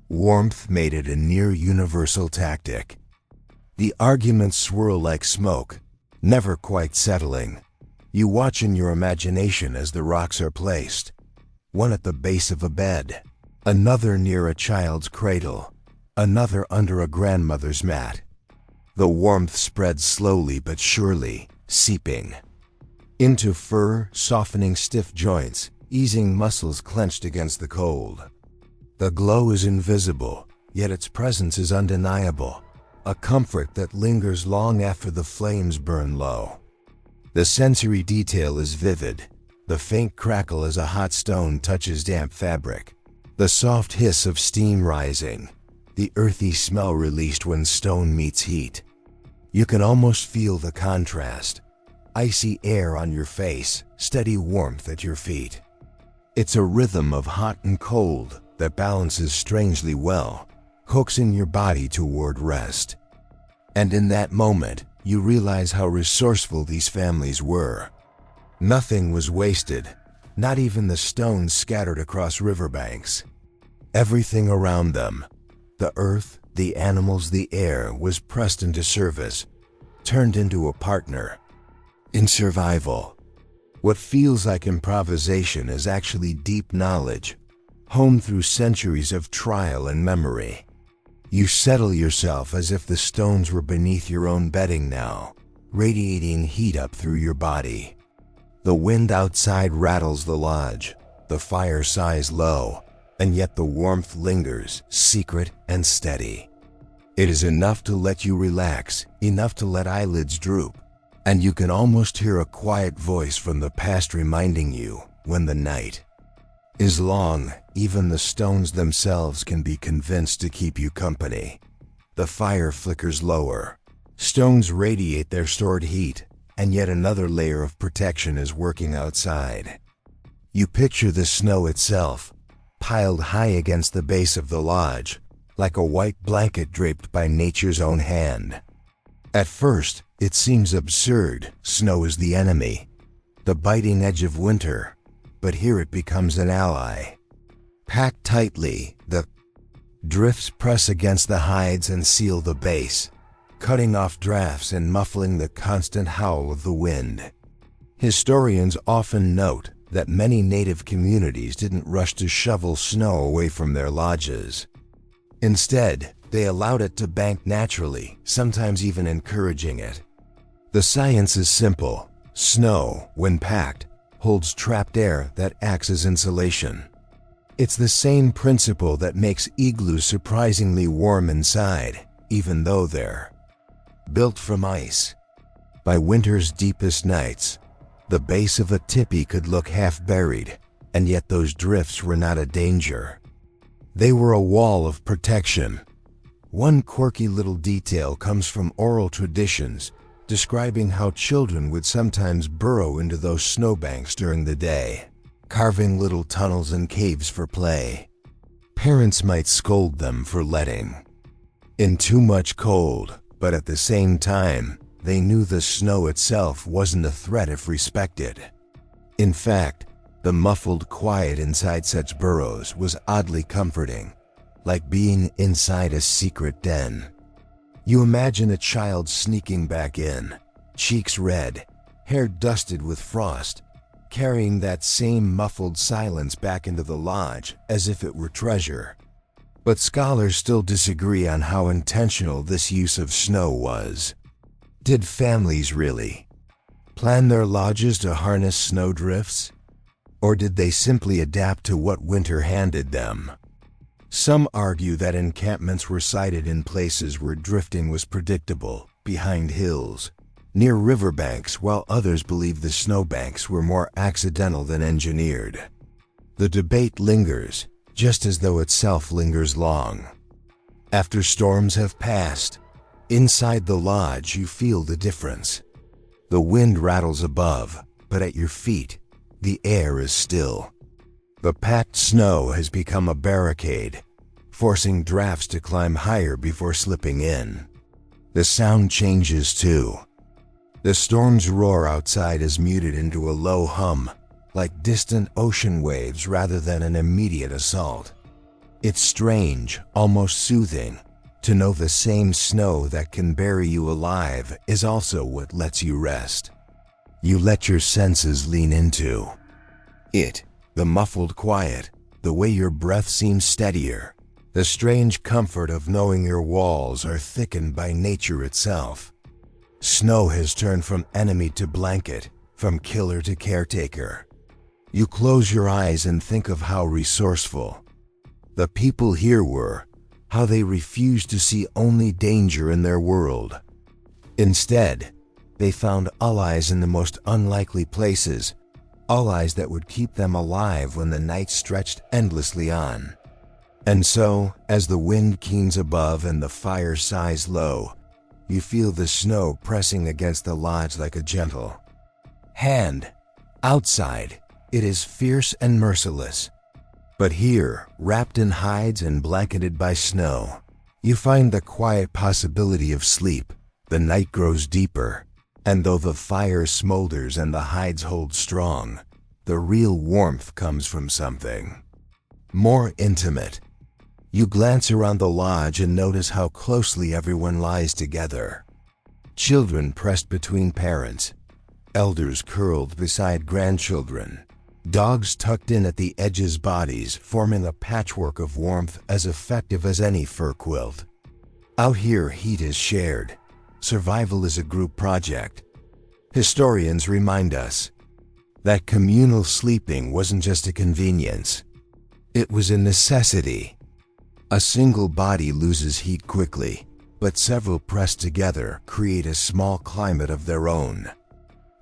warmth made it a near universal tactic. The arguments swirl like smoke, never quite settling. You watch in your imagination as the rocks are placed, one at the base of a bed, another near a child's cradle, another under a grandmother's mat. The warmth spreads slowly but surely, seeping into fur, softening stiff joints, easing muscles clenched against the cold. The glow is invisible, yet its presence is undeniable, a comfort that lingers long after the flames burn low. The sensory detail is vivid, the faint crackle as a hot stone touches damp fabric, the soft hiss of steam rising, the earthy smell released when stone meets heat. You can almost feel the contrast. Icy air on your face, steady warmth at your feet. It's a rhythm of hot and cold that balances strangely well, coaxing your body toward rest. And in that moment, you realize how resourceful these families were. Nothing was wasted, not even the stones scattered across riverbanks. Everything around them, the earth, the animals, the air, was pressed into service, turned into a partner in survival. What feels like improvisation is actually deep knowledge, honed through centuries of trial and memory. You settle yourself as if the stones were beneath your own bedding now, radiating heat up through your body. The wind outside rattles the lodge, the fire sighs low, and yet the warmth lingers, secret and steady. It is enough to let you relax, enough to let eyelids droop, and you can almost hear a quiet voice from the past reminding you, when the night is long, even the stones themselves can be convinced to keep you company. The fire flickers lower. Stones radiate their stored heat, and yet another layer of protection is working outside. You picture the snow itself, piled high against the base of the lodge, like a white blanket draped by nature's own hand. At first, it seems absurd. Snow is the enemy, the biting edge of winter, but here it becomes an ally. Packed tightly, the drifts press against the hides and seal the base, cutting off drafts and muffling the constant howl of the wind. Historians often note that many native communities didn't rush to shovel snow away from their lodges. Instead, they allowed it to bank naturally, sometimes even encouraging it. The science is simple. Snow, when packed, holds trapped air that acts as insulation. It's the same principle that makes igloos surprisingly warm inside, even though they're built from ice. By winter's deepest nights, the base of a tipi could look half buried, and yet those drifts were not a danger. They were a wall of protection. One quirky little detail comes from oral traditions, describing how children would sometimes burrow into those snowbanks during the day, carving little tunnels and caves for play. Parents might scold them for letting in too much cold, but at the same time, they knew the snow itself wasn't a threat if respected. In fact, the muffled quiet inside such burrows was oddly comforting, like being inside a secret den. You imagine a child sneaking back in, cheeks red, hair dusted with frost, carrying that same muffled silence back into the lodge as if it were treasure. But scholars still disagree on how intentional this use of snow was. Did families really plan their lodges to harness snowdrifts? Or did they simply adapt to what winter handed them? Some argue that encampments were sited in places where drifting was predictable, behind hills, near riverbanks, while others believe the snowbanks were more accidental than engineered. The debate lingers, just as though itself lingers long. After storms have passed, inside the lodge you feel the difference. The wind rattles above, but at your feet, the air is still. The packed snow has become a barricade, forcing drafts to climb higher before slipping in. The sound changes too. The storm's roar outside is muted into a low hum, like distant ocean waves rather than an immediate assault. It's strange, almost soothing, to know the same snow that can bury you alive is also what lets you rest. You let your senses lean into it. The muffled quiet, the way your breath seems steadier, the strange comfort of knowing your walls are thickened by nature itself. Snow has turned from enemy to blanket, from killer to caretaker. You close your eyes and think of how resourceful the people here were, how they refused to see only danger in their world. Instead, they found allies in the most unlikely places, allies that would keep them alive when the night stretched endlessly on. And so, as the wind keens above and the fire sighs low, you feel the snow pressing against the lodge like a gentle hand. Outside, it is fierce and merciless. But here, wrapped in hides and blanketed by snow, you find the quiet possibility of sleep. The night grows deeper, and though the fire smolders and the hides hold strong, the real warmth comes from something more intimate. You glance around the lodge and notice how closely everyone lies together. Children pressed between parents, elders curled beside grandchildren, dogs tucked in at the edges, bodies forming a patchwork of warmth as effective as any fur quilt. Out here, heat is shared. Survival is a group project. Historians remind us that communal sleeping wasn't just a convenience. It was a necessity. A single body loses heat quickly, but several pressed together create a small climate of their own.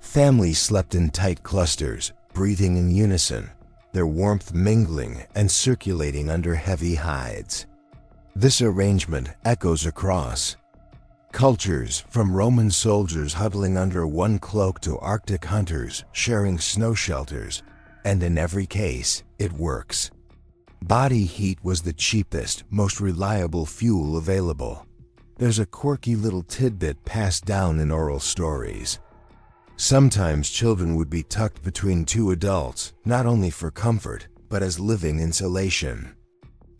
Families slept in tight clusters, breathing in unison, their warmth mingling and circulating under heavy hides. This arrangement echoes across cultures, from Roman soldiers huddling under one cloak to Arctic hunters sharing snow shelters, and in every case, it works. Body heat was the cheapest, most reliable fuel available. There's a quirky little tidbit passed down in oral stories. Sometimes children would be tucked between two adults, not only for comfort, but as living insulation.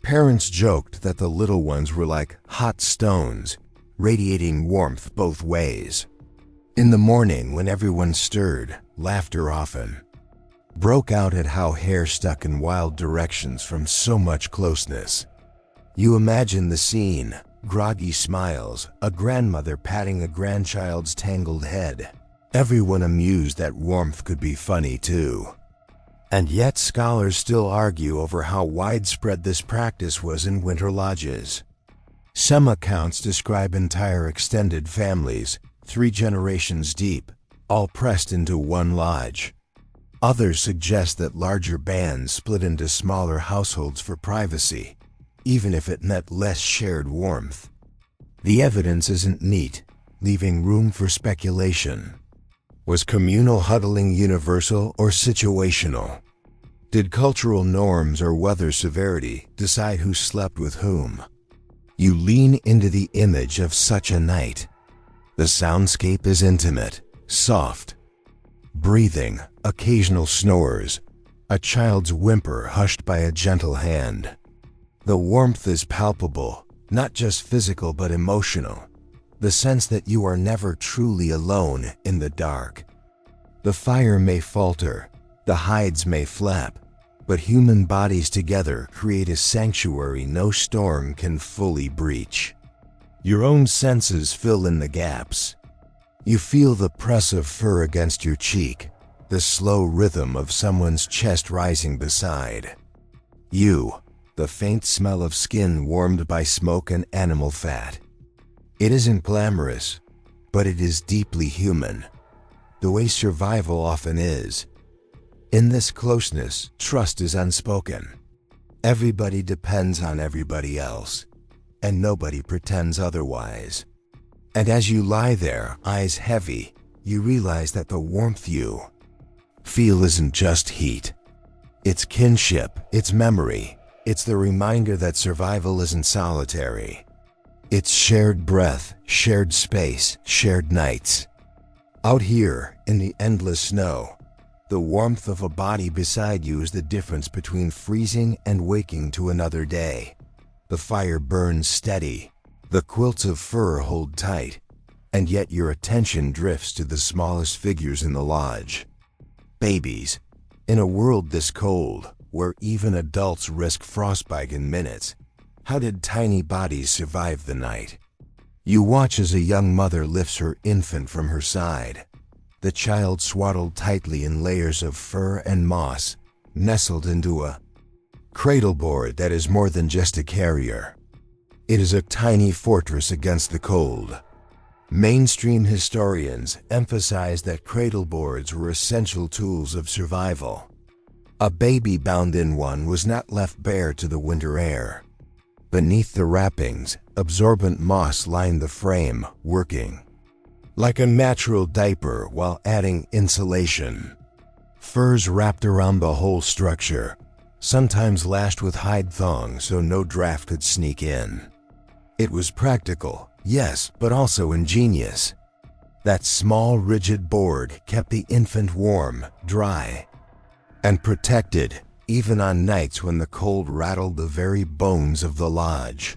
Parents joked that the little ones were like hot stones, radiating warmth both ways. In the morning, when everyone stirred, laughter often broke out at how hair stuck in wild directions from so much closeness. You imagine the scene, groggy smiles, a grandmother patting a grandchild's tangled head. Everyone amused that warmth could be funny too. And yet scholars still argue over how widespread this practice was in winter lodges. Some accounts describe entire extended families, 3 generations deep, all pressed into one lodge. Others suggest that larger bands split into smaller households for privacy, even if it meant less shared warmth. The evidence isn't neat, leaving room for speculation. Was communal huddling universal or situational? Did cultural norms or weather severity decide who slept with whom? You lean into the image of such a night. The soundscape is intimate, soft. Breathing, occasional snores, a child's whimper hushed by a gentle hand. The warmth is palpable, not just physical but emotional. The sense that you are never truly alone in the dark. The fire may falter, the hides may flap, but human bodies together create a sanctuary no storm can fully breach. Your own senses fill in the gaps. You feel the press of fur against your cheek, the slow rhythm of someone's chest rising beside you, the faint smell of skin warmed by smoke and animal fat. It isn't glamorous, but it is deeply human, the way survival often is. In this closeness, trust is unspoken. Everybody depends on everybody else, and nobody pretends otherwise. And as you lie there, eyes heavy, you realize that the warmth you feel isn't just heat. It's kinship, it's memory, it's the reminder that survival isn't solitary. It's shared breath, shared space, shared nights. Out here, in the endless snow, the warmth of a body beside you is the difference between freezing and waking to another day. The fire burns steady, the quilts of fur hold tight, and yet your attention drifts to the smallest figures in the lodge. Babies. In a world this cold, where even adults risk frostbite in minutes, how did tiny bodies survive the night? You watch as a young mother lifts her infant from her side. The child swaddled tightly in layers of fur and moss, nestled into a cradleboard that is more than just a carrier. It is a tiny fortress against the cold. Mainstream historians emphasize that cradleboards were essential tools of survival. A baby bound in one was not left bare to the winter air. Beneath the wrappings, absorbent moss lined the frame, working like a natural diaper while adding insulation. Furs wrapped around the whole structure, sometimes lashed with hide thongs so no draft could sneak in. It was practical, yes, but also ingenious. That small, rigid board kept the infant warm, dry, and protected, even on nights when the cold rattled the very bones of the lodge.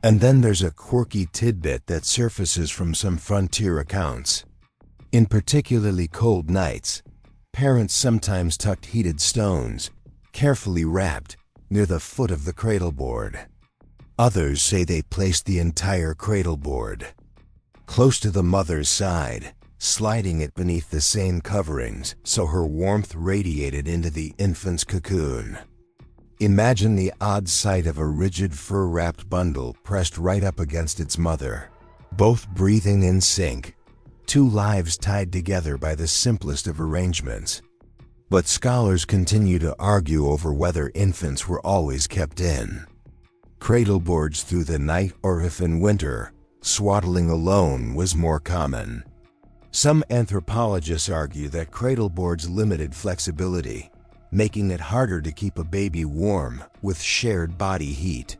And then there's a quirky tidbit that surfaces from some frontier accounts. In particularly cold nights, parents sometimes tucked heated stones, carefully wrapped, near the foot of the cradleboard. Others say they placed the entire cradleboard close to the mother's side, sliding it beneath the same coverings so her warmth radiated into the infant's cocoon. Imagine the odd sight of a rigid fur-wrapped bundle pressed right up against its mother, both breathing in sync, two lives tied together by the simplest of arrangements. But scholars continue to argue over whether infants were always kept in cradleboards through the night, or if in winter, swaddling alone was more common. Some anthropologists argue that cradleboards limited flexibility, making it harder to keep a baby warm with shared body heat.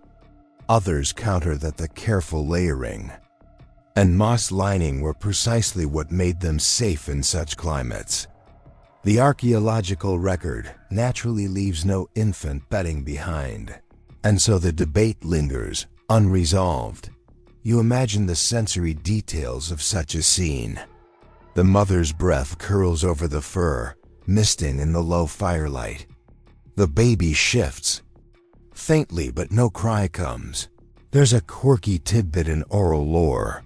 Others counter that the careful layering and moss lining were precisely what made them safe in such climates. The archaeological record naturally leaves no infant bedding behind, and so the debate lingers, unresolved. You imagine the sensory details of such a scene. The mother's breath curls over the fur, misting in the low firelight. The baby shifts faintly, but no cry comes. There's a quirky tidbit in oral lore.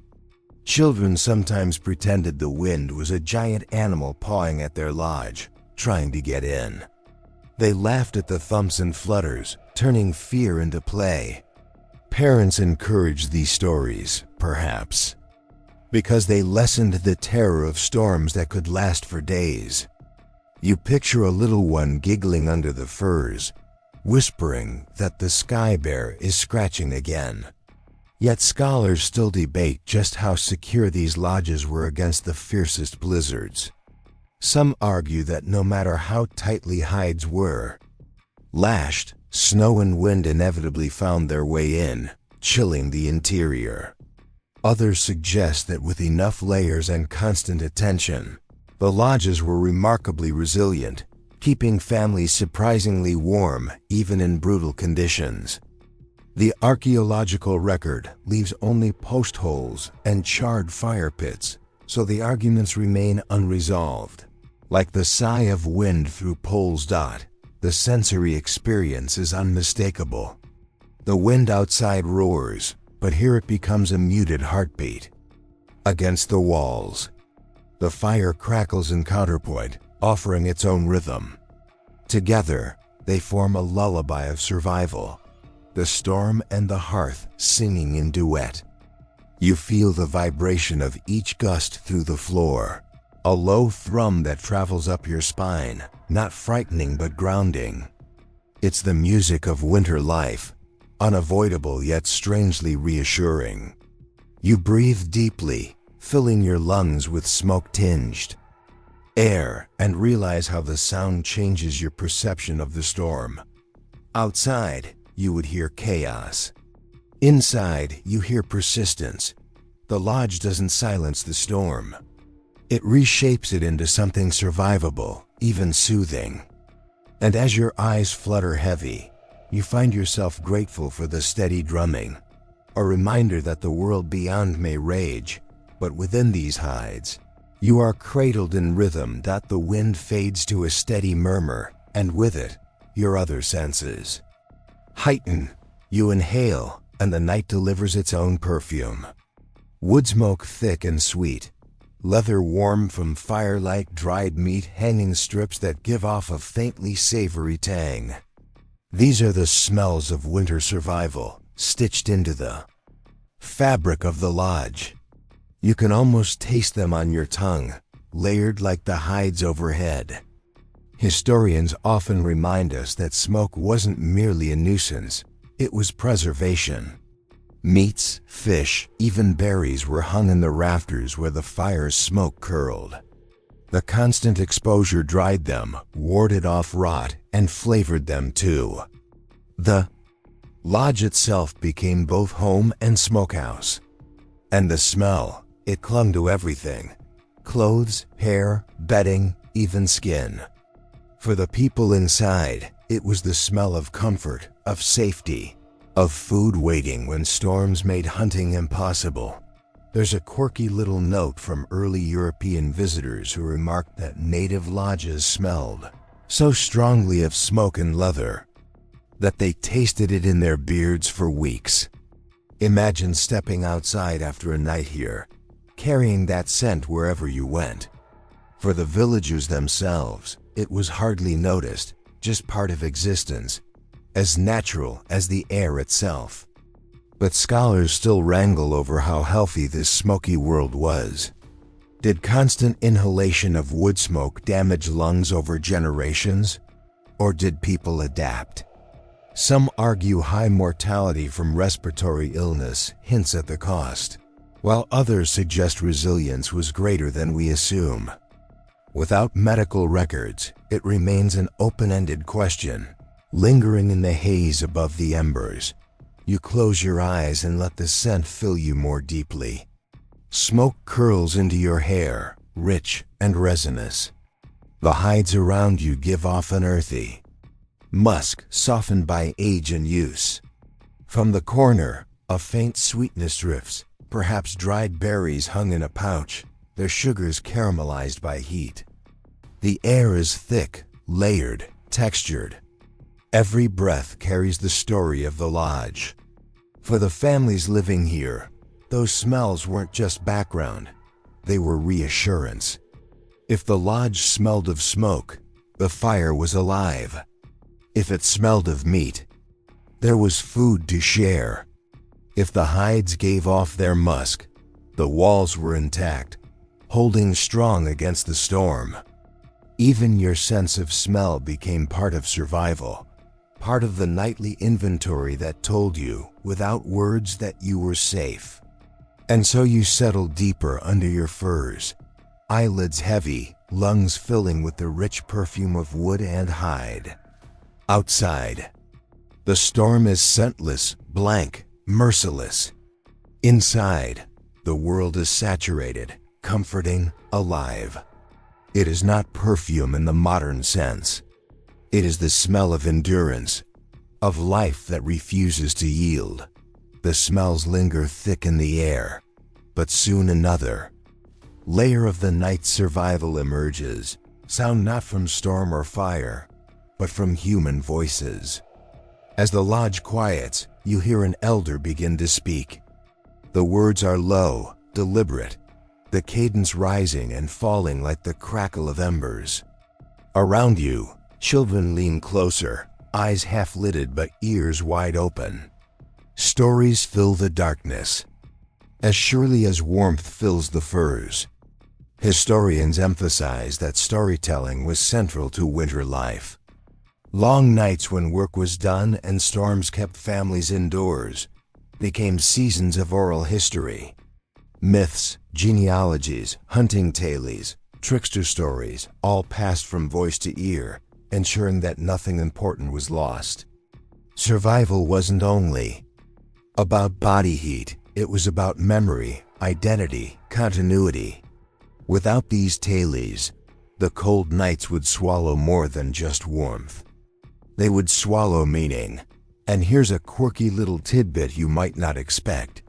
Children sometimes pretended the wind was a giant animal pawing at their lodge, trying to get in. They laughed at the thumps and flutters, turning fear into play. Parents encouraged these stories, perhaps, because they lessened the terror of storms that could last for days. You picture a little one giggling under the furs, whispering that the sky bear is scratching again. Yet scholars still debate just how secure these lodges were against the fiercest blizzards. Some argue that no matter how tightly hides were lashed, snow and wind inevitably found their way in, chilling the interior. Others suggest that with enough layers and constant attention, the lodges were remarkably resilient, keeping families surprisingly warm even in brutal conditions. The archaeological record leaves only post holes and charred fire pits, so the arguments remain unresolved. Like the sigh of wind through Pole's Dot, the sensory experience is unmistakable. The wind outside roars, but here it becomes a muted heartbeat. Against the walls, the fire crackles in counterpoint, offering its own rhythm. Together, they form a lullaby of survival, the storm and the hearth singing in duet. You feel the vibration of each gust through the floor, a low thrum that travels up your spine, not frightening but grounding. It's the music of winter life, unavoidable yet strangely reassuring. You breathe deeply, filling your lungs with smoke-tinged air, and realize how the sound changes your perception of the storm. Outside, you would hear chaos. Inside, you hear persistence. The lodge doesn't silence the storm. It reshapes it into something survivable, even soothing. And as your eyes flutter heavy, you find yourself grateful for the steady drumming, a reminder that the world beyond may rage, but within these hides, you are cradled in rhythm. The wind fades to a steady murmur, and with it, your other senses heighten. You inhale, and the night delivers its own perfume. Wood smoke thick and sweet, leather warm from firelight, dried meat hanging strips that give off a faintly savory tang. These are the smells of winter survival, stitched into the fabric of the lodge. You can almost taste them on your tongue, layered like the hides overhead. Historians often remind us that smoke wasn't merely a nuisance, it was preservation. Meats, fish, even berries were hung in the rafters where the fire's smoke curled. The constant exposure dried them, warded off rot, and flavored them too. The lodge itself became both home and smokehouse. And the smell, it clung to everything: clothes, hair, bedding, even skin. For the people inside, it was the smell of comfort, of safety, of food waiting when storms made hunting impossible. There's a quirky little note from early European visitors who remarked that native lodges smelled so strongly of smoke and leather that they tasted it in their beards for weeks. Imagine stepping outside after a night here, carrying that scent wherever you went. For the villagers themselves, it was hardly noticed, just part of existence, as natural as the air itself. But scholars still wrangle over how healthy this smoky world was. Did constant inhalation of wood smoke damage lungs over generations? Or did people adapt? Some argue high mortality from respiratory illness hints at the cost, while others suggest resilience was greater than we assume. Without medical records, it remains an open-ended question, lingering in the haze above the embers. You close your eyes and let the scent fill you more deeply. Smoke curls into your hair, rich and resinous. The hides around you give off an earthy musk softened by age and use. From the corner, a faint sweetness drifts, perhaps dried berries hung in a pouch, their sugars caramelized by heat. The air is thick, layered, textured. Every breath carries the story of the lodge. For the families living here, those smells weren't just background, they were reassurance. If the lodge smelled of smoke, the fire was alive. If it smelled of meat, there was food to share. If the hides gave off their musk, the walls were intact, holding strong against the storm. Even your sense of smell became part of survival, part of the nightly inventory that told you, without words, that you were safe. And so you settled deeper under your furs, eyelids heavy, lungs filling with the rich perfume of wood and hide. Outside, the storm is scentless, blank, merciless. Inside, the world is saturated, comforting, alive. It is not perfume in the modern sense. It is the smell of endurance, of life that refuses to yield. The smells linger thick in the air, but soon another layer of the night's survival emerges, sound not from storm or fire, but from human voices. As the lodge quiets, you hear an elder begin to speak. The words are low, deliberate, the cadence rising and falling like the crackle of embers. Around you, children lean closer, eyes half-lidded but ears wide open. Stories fill the darkness, as surely as warmth fills the furs. Historians emphasize that storytelling was central to winter life. Long nights when work was done and storms kept families indoors became seasons of oral history. Myths, genealogies, hunting tales, trickster stories, all passed from voice to ear, ensuring that nothing important was lost. Survival wasn't only about body heat, it was about memory, identity, continuity. Without these tales, the cold nights would swallow more than just warmth. They would swallow meaning. And here's a quirky little tidbit you might not expect.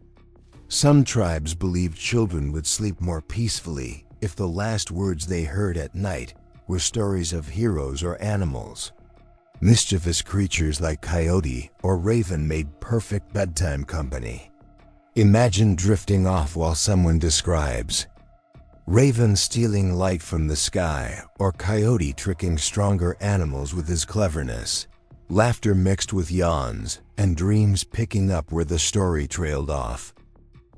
Some tribes believed children would sleep more peacefully if the last words they heard at night were stories of heroes or animals. Mischievous creatures like coyote or raven made perfect bedtime company. Imagine drifting off while someone describes raven stealing light from the sky, or coyote tricking stronger animals with his cleverness. Laughter mixed with yawns, and dreams picking up where the story trailed off.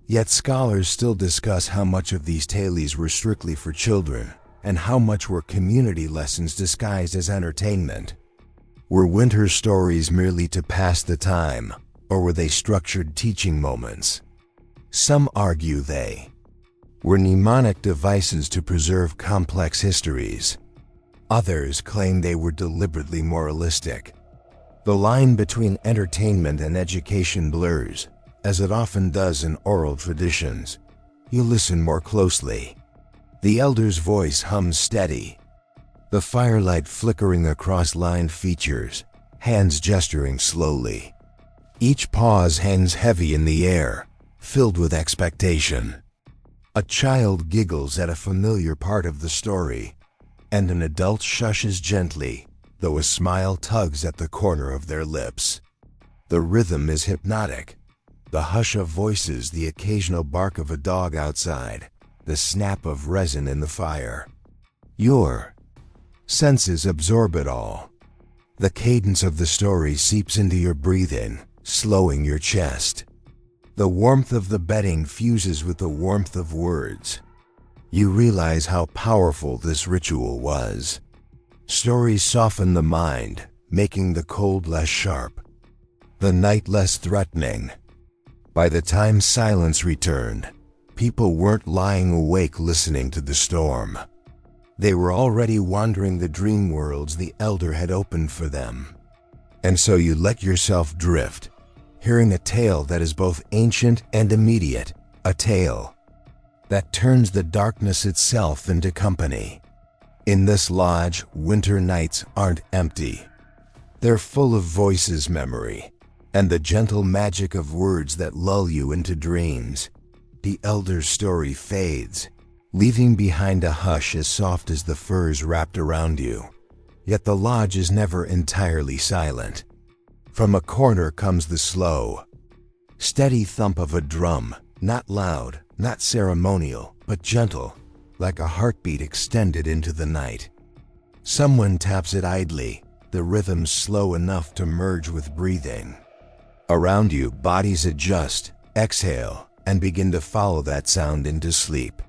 Yet scholars still discuss how much of these tales were strictly for children, and how much were community lessons disguised as entertainment. Were winter stories merely to pass the time, or were they structured teaching moments? Some argue they were mnemonic devices to preserve complex histories. Others claim they were deliberately moralistic. The line between entertainment and education blurs, as it often does in oral traditions. You listen more closely. The elder's voice hums steady, the firelight flickering across lined features, hands gesturing slowly. Each pause hangs heavy in the air, filled with expectation. A child giggles at a familiar part of the story, and an adult shushes gently, though a smile tugs at the corner of their lips. The rhythm is hypnotic. The hush of voices, the occasional bark of a dog outside, the snap of resin in the fire. Your senses absorb it all. The cadence of the story seeps into your breathing, slowing your chest. The warmth of the bedding fuses with the warmth of words. You realize how powerful this ritual was. Stories soften the mind, making the cold less sharp, the night less threatening. By the time silence returned, people weren't lying awake listening to the storm. They were already wandering the dream worlds the Elder had opened for them. And so you let yourself drift, hearing a tale that is both ancient and immediate, a tale that turns the darkness itself into company. In this lodge, winter nights aren't empty. They're full of voices, memory, and the gentle magic of words that lull you into dreams. The Elder's story fades, leaving behind a hush as soft as the furs wrapped around you. Yet the lodge is never entirely silent. From a corner comes the slow, steady thump of a drum, not loud, not ceremonial, but gentle, like a heartbeat extended into the night. Someone taps it idly, the rhythm slow enough to merge with breathing. Around you, bodies adjust, exhale, and begin to follow that sound into sleep.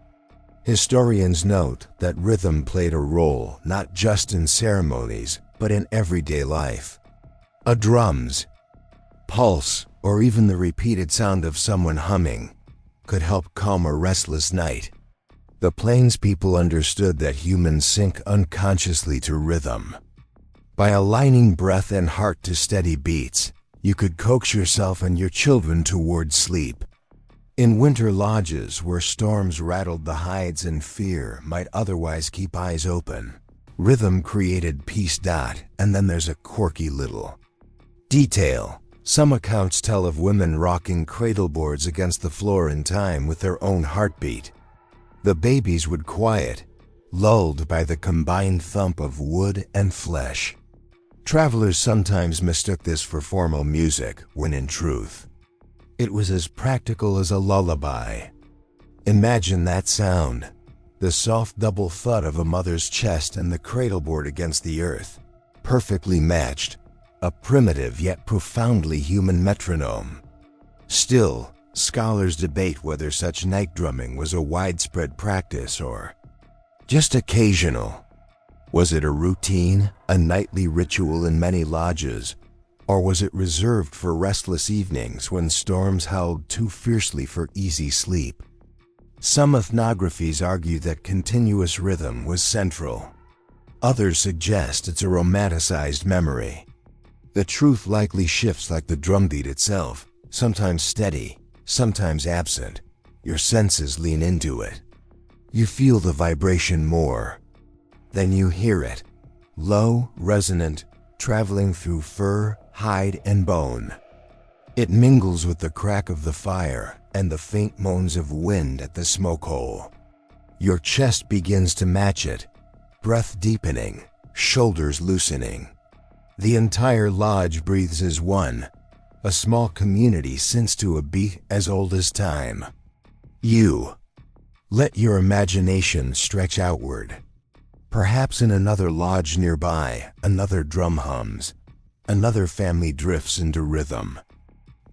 Historians note that rhythm played a role not just in ceremonies, but in everyday life. A drum's pulse, or even the repeated sound of someone humming, could help calm a restless night. The Plains people understood that humans sync unconsciously to rhythm. By aligning breath and heart to steady beats, you could coax yourself and your children toward sleep. In winter lodges where storms rattled the hides and fear might otherwise keep eyes open, rhythm created peace. And then there's a quirky little detail. Some accounts tell of women rocking cradleboards against the floor in time with their own heartbeat. The babies would quiet, lulled by the combined thump of wood and flesh. Travelers sometimes mistook this for formal music, when in truth, it was as practical as a lullaby. Imagine that sound, the soft double thud of a mother's chest and the cradleboard against the earth, perfectly matched, a primitive yet profoundly human metronome. Still, scholars debate whether such night drumming was a widespread practice or just occasional. Was it a routine, a nightly ritual in many lodges, or was it reserved for restless evenings when storms howled too fiercely for easy sleep? Some ethnographies argue that continuous rhythm was central. Others suggest it's a romanticized memory. The truth likely shifts like the drumbeat itself, sometimes steady, sometimes absent. Your senses lean into it. You feel the vibration more. Then you hear it, low, resonant, traveling through fur, hide, and bone. It mingles with the crack of the fire and the faint moans of wind at the smoke hole. Your chest begins to match it, breath deepening, shoulders loosening. The entire lodge breathes as one, a small community since to a beat as old as time. You let your imagination stretch outward. Perhaps in another lodge nearby, another drum hums, another family drifts into rhythm.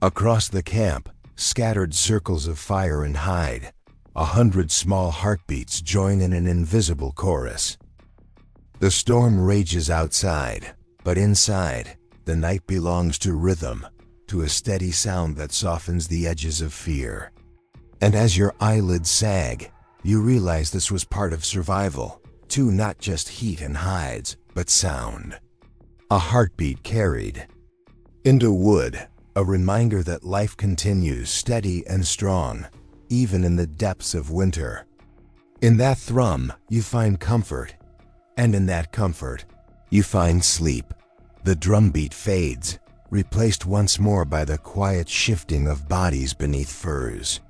Across the camp, scattered circles of fire and hide, 100 small heartbeats join in an invisible chorus. The storm rages outside, but inside, the night belongs to rhythm, to a steady sound that softens the edges of fear. And as your eyelids sag, you realize this was part of survival, too, not just heat and hides, but sound. A heartbeat carried into wood, a reminder that life continues steady and strong, even in the depths of winter. In that thrum, you find comfort, and in that comfort, you find sleep. The drumbeat fades, replaced once more by the quiet shifting of bodies beneath furs.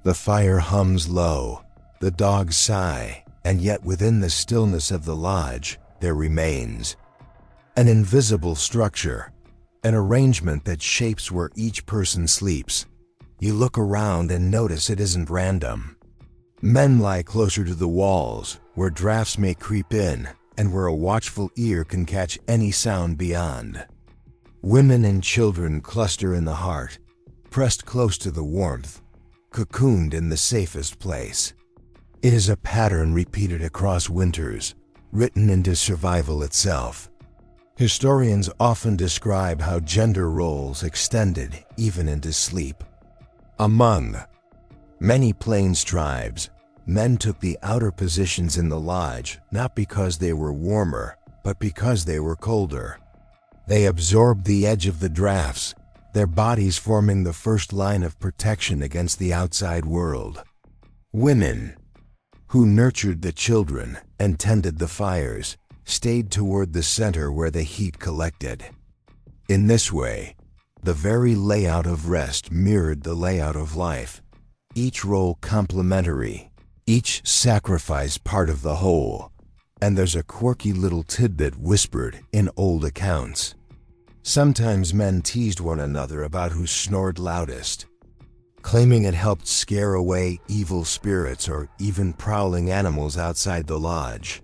The fire hums low, the dogs sigh, and yet within the stillness of the lodge, there remains An invisible structure, an arrangement that shapes where each person sleeps. You look around and notice it isn't random. Men lie closer to the walls, where drafts may creep in, and where a watchful ear can catch any sound beyond. Women and children cluster in the heart, pressed close to the warmth, cocooned in the safest place. It is a pattern repeated across winters, written into survival itself. Historians often describe how gender roles extended even into sleep. Among many Plains tribes, men took the outer positions in the lodge not because they were warmer, but because they were colder. They absorbed the edge of the drafts, their bodies forming the first line of protection against the outside world. Women, who nurtured the children and tended the fires, stayed toward the center where the heat collected. In this way, the very layout of rest mirrored the layout of life, each role complementary, each sacrifice part of the whole. And there's a quirky little tidbit whispered in old accounts. Sometimes men teased one another about who snored loudest, claiming it helped scare away evil spirits or even prowling animals outside the lodge.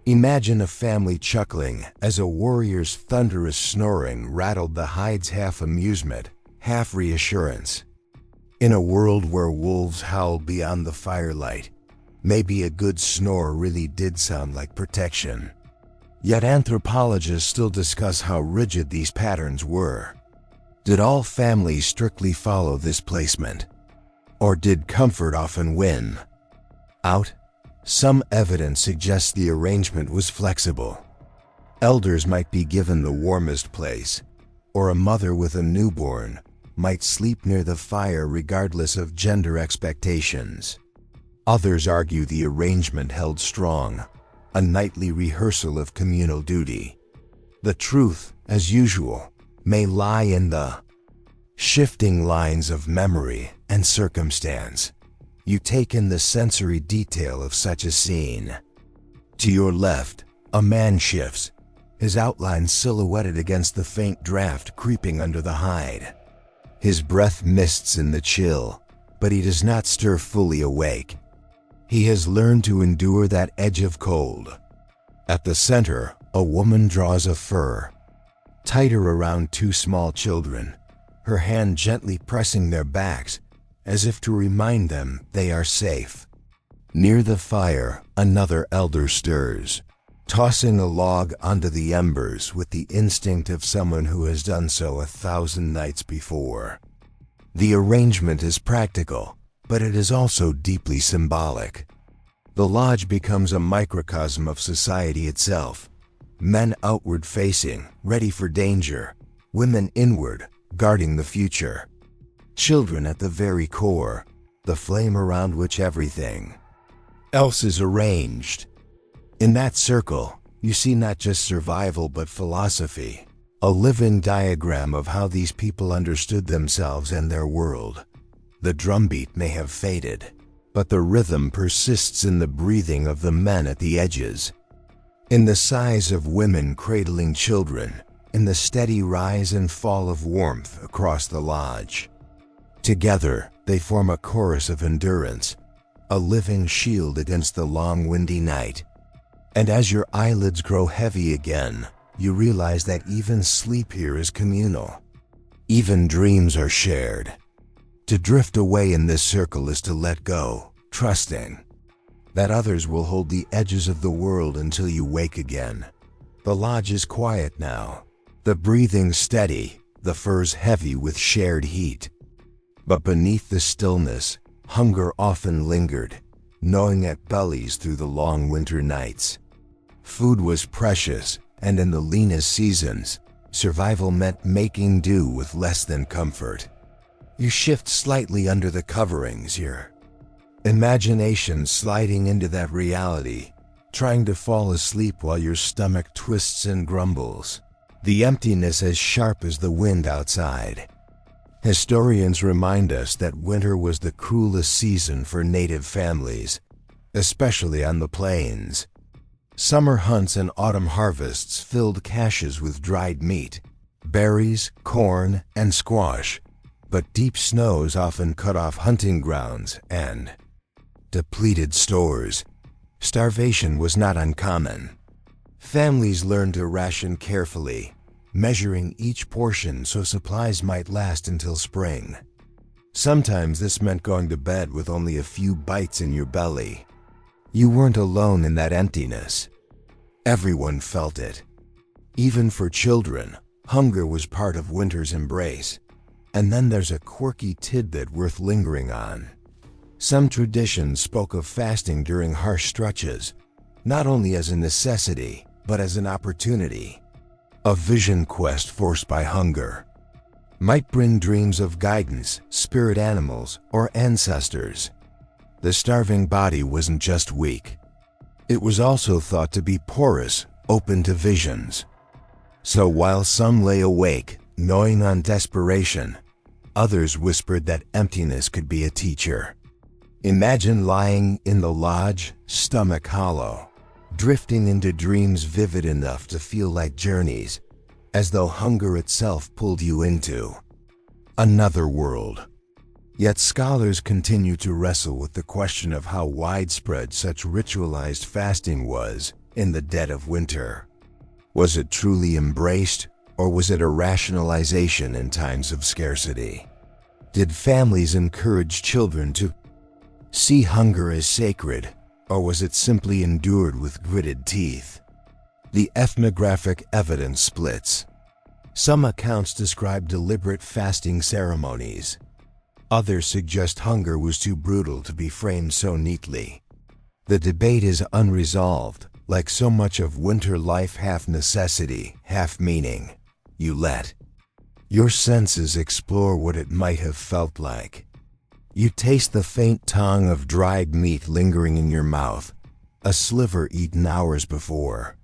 Imagine a family chuckling as a warrior's thunderous snoring rattled the hides, half amusement, half reassurance. In a world where wolves howl beyond the firelight, maybe a good snore really did sound like protection. Yet anthropologists still discuss how rigid these patterns were. Did all families strictly follow this placement? Or did comfort often win out? Some evidence suggests the arrangement was flexible. Elders might be given the warmest place, or a mother with a newborn might sleep near the fire regardless of gender expectations. Others argue the arrangement held strong, a nightly rehearsal of communal duty. The truth, as usual, may lie in the shifting lines of memory and circumstance. You take in the sensory detail of such a scene. To your left, a man shifts, his outline silhouetted against the faint draft creeping under the hide. His breath mists in the chill, but he does not stir fully awake. He has learned to endure that edge of cold. At the center, a woman draws a fur, tighter around two small children, her hand gently pressing their backs, as if to remind them they are safe. Near the fire, another elder stirs, tossing a log onto the embers with the instinct of someone who has done so 1,000 nights before. The arrangement is practical, but it is also deeply symbolic. The lodge becomes a microcosm of society itself. Men outward facing, ready for danger, women inward, guarding the future. Children at the very core, the flame around which everything else is arranged. In that circle, you see not just survival but philosophy, a living diagram of how these people understood themselves and their world. The drumbeat may have faded, but the rhythm persists in the breathing of the men at the edges, in the sighs of women cradling children, in the steady rise and fall of warmth across the lodge. Together, they form a chorus of endurance, a living shield against the long, windy night. And as your eyelids grow heavy again, you realize that even sleep here is communal. Even dreams are shared. To drift away in this circle is to let go, trusting that others will hold the edges of the world until you wake again. The lodge is quiet now, the breathing steady, the furs heavy with shared heat. But beneath the stillness, hunger often lingered, gnawing at bellies through the long winter nights. Food was precious, and in the leanest seasons, survival meant making do with less than comfort. You shift slightly under the coverings, your imagination sliding into that reality, trying to fall asleep while your stomach twists and grumbles, the emptiness as sharp as the wind outside. Historians remind us that winter was the cruelest season for native families, especially on the plains. Summer hunts and autumn harvests filled caches with dried meat, berries, corn, and squash, but deep snows often cut off hunting grounds and depleted stores. Starvation was not uncommon. Families learned to ration carefully, measuring each portion so supplies might last until spring. Sometimes this meant going to bed with only a few bites in your belly. You weren't alone in that emptiness. Everyone felt it. Even for children, hunger was part of winter's embrace. And then there's a quirky tidbit worth lingering on. Some traditions spoke of fasting during harsh stretches, not only as a necessity, but as an opportunity. A vision quest forced by hunger might bring dreams of guidance, spirit animals, or ancestors. The starving body wasn't just weak. It was also thought to be porous, open to visions. So while some lay awake, gnawing on desperation, others whispered that emptiness could be a teacher. Imagine lying in the lodge, stomach hollow, drifting into dreams vivid enough to feel like journeys, as though hunger itself pulled you into another world. Yet scholars continue to wrestle with the question of how widespread such ritualized fasting was in the dead of winter. Was it truly embraced, or was it a rationalization in times of scarcity? Did families encourage children to see hunger as sacred, or was it simply endured with gritted teeth? The ethnographic evidence splits. Some accounts describe deliberate fasting ceremonies. Others suggest hunger was too brutal to be framed so neatly. The debate is unresolved, like so much of winter life, half necessity, half meaning. You let your senses explore what it might have felt like. You taste the faint tang of dried meat lingering in your mouth, a sliver eaten hours before.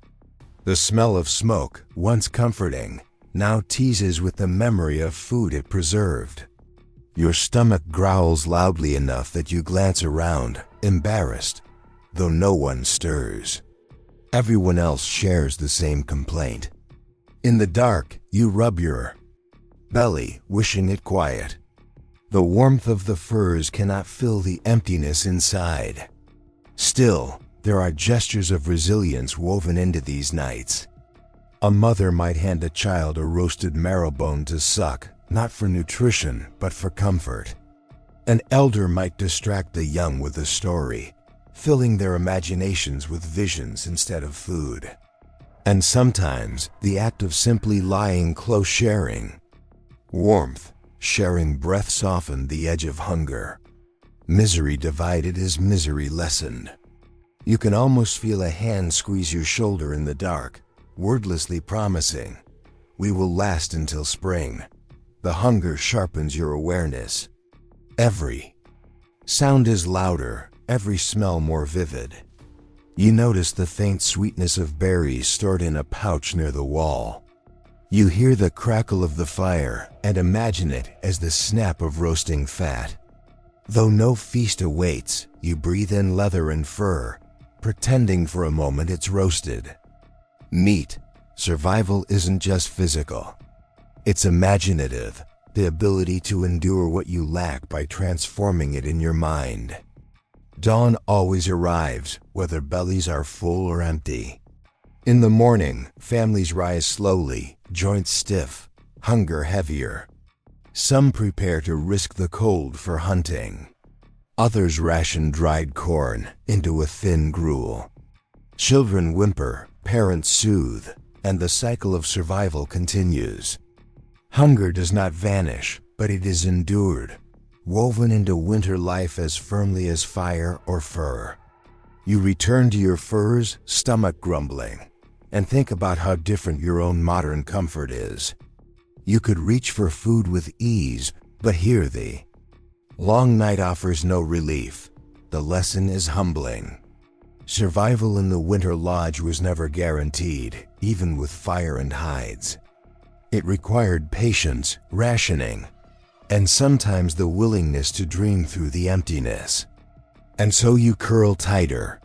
The smell of smoke, once comforting, now teases with the memory of food it preserved. Your stomach growls loudly enough that you glance around, embarrassed, though no one stirs. Everyone else shares the same complaint. In the dark, you rub your belly, wishing it quiet. The warmth of the furs cannot fill the emptiness inside. Still, there are gestures of resilience woven into these nights. A mother might hand a child a roasted marrowbone to suck, not for nutrition, but for comfort. An elder might distract the young with a story, filling their imaginations with visions instead of food. And sometimes, the act of simply lying close, sharing warmth, sharing breath, softened the edge of hunger. Misery divided as misery lessened. You can almost feel a hand squeeze your shoulder in the dark, wordlessly promising, "We will last until spring." The hunger sharpens your awareness. Every sound is louder, every smell more vivid. You notice the faint sweetness of berries stored in a pouch near the wall. You hear the crackle of the fire and imagine it as the snap of roasting fat. Though no feast awaits, you breathe in leather and fur, pretending for a moment it's roasted. Meat, survival isn't just physical. It's imaginative, the ability to endure what you lack by transforming it in your mind. Dawn always arrives, whether bellies are full or empty. In the morning, families rise slowly, joints stiff, hunger heavier. Some prepare to risk the cold for hunting. Others ration dried corn into a thin gruel. Children whimper, parents soothe, and the cycle of survival continues. Hunger does not vanish, but it is endured, woven into winter life as firmly as fire or fur. You return to your furs, stomach grumbling, and think about how different your own modern comfort is. You could reach for food with ease, but here the long night offers no relief. The lesson is humbling. Survival in the winter lodge was never guaranteed, even with fire and hides. It required patience, rationing, and sometimes the willingness to dream through the emptiness. And so you curl tighter,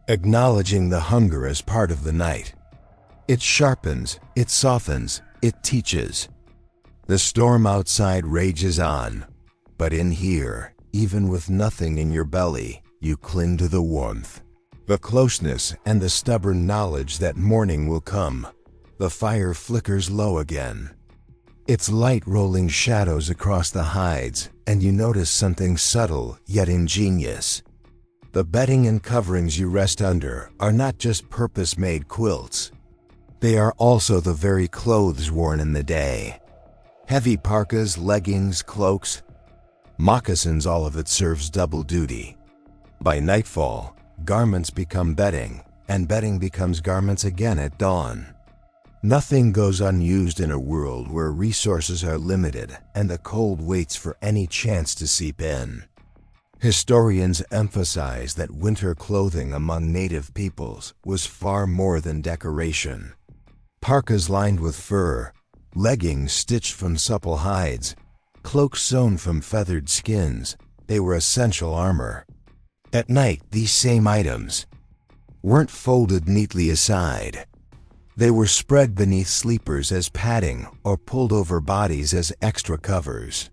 acknowledging the hunger as part of the night. It sharpens, it softens, it teaches. The storm outside rages on, but in here, even with nothing in your belly, you cling to the warmth, the closeness, and the stubborn knowledge that morning will come. The fire flickers low again, its light rolling shadows across the hides, and you notice something subtle yet ingenious. The bedding and coverings you rest under are not just purpose-made quilts. They are also the very clothes worn in the day. Heavy parkas, leggings, cloaks, moccasins, all of it serves double duty. By nightfall, garments become bedding, and bedding becomes garments again at dawn. Nothing goes unused in a world where resources are limited and the cold waits for any chance to seep in. Historians emphasize that winter clothing among native peoples was far more than decoration. Parkas lined with fur, leggings stitched from supple hides, cloaks sewn from feathered skins, they were essential armor. At night, these same items weren't folded neatly aside. They were spread beneath sleepers as padding or pulled over bodies as extra covers.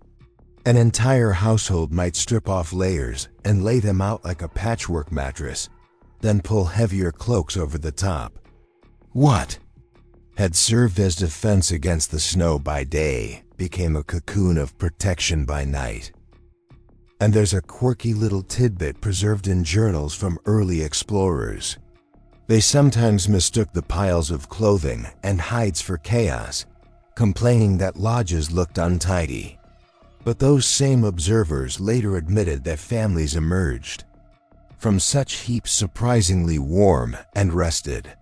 An entire household might strip off layers and lay them out like a patchwork mattress, then pull heavier cloaks over the top. What had served as defense against the snow by day became a cocoon of protection by night. And there's a quirky little tidbit preserved in journals from early explorers. They sometimes mistook the piles of clothing and hides for chaos, complaining that lodges looked untidy. But those same observers later admitted that families emerged from such heaps surprisingly warm and rested.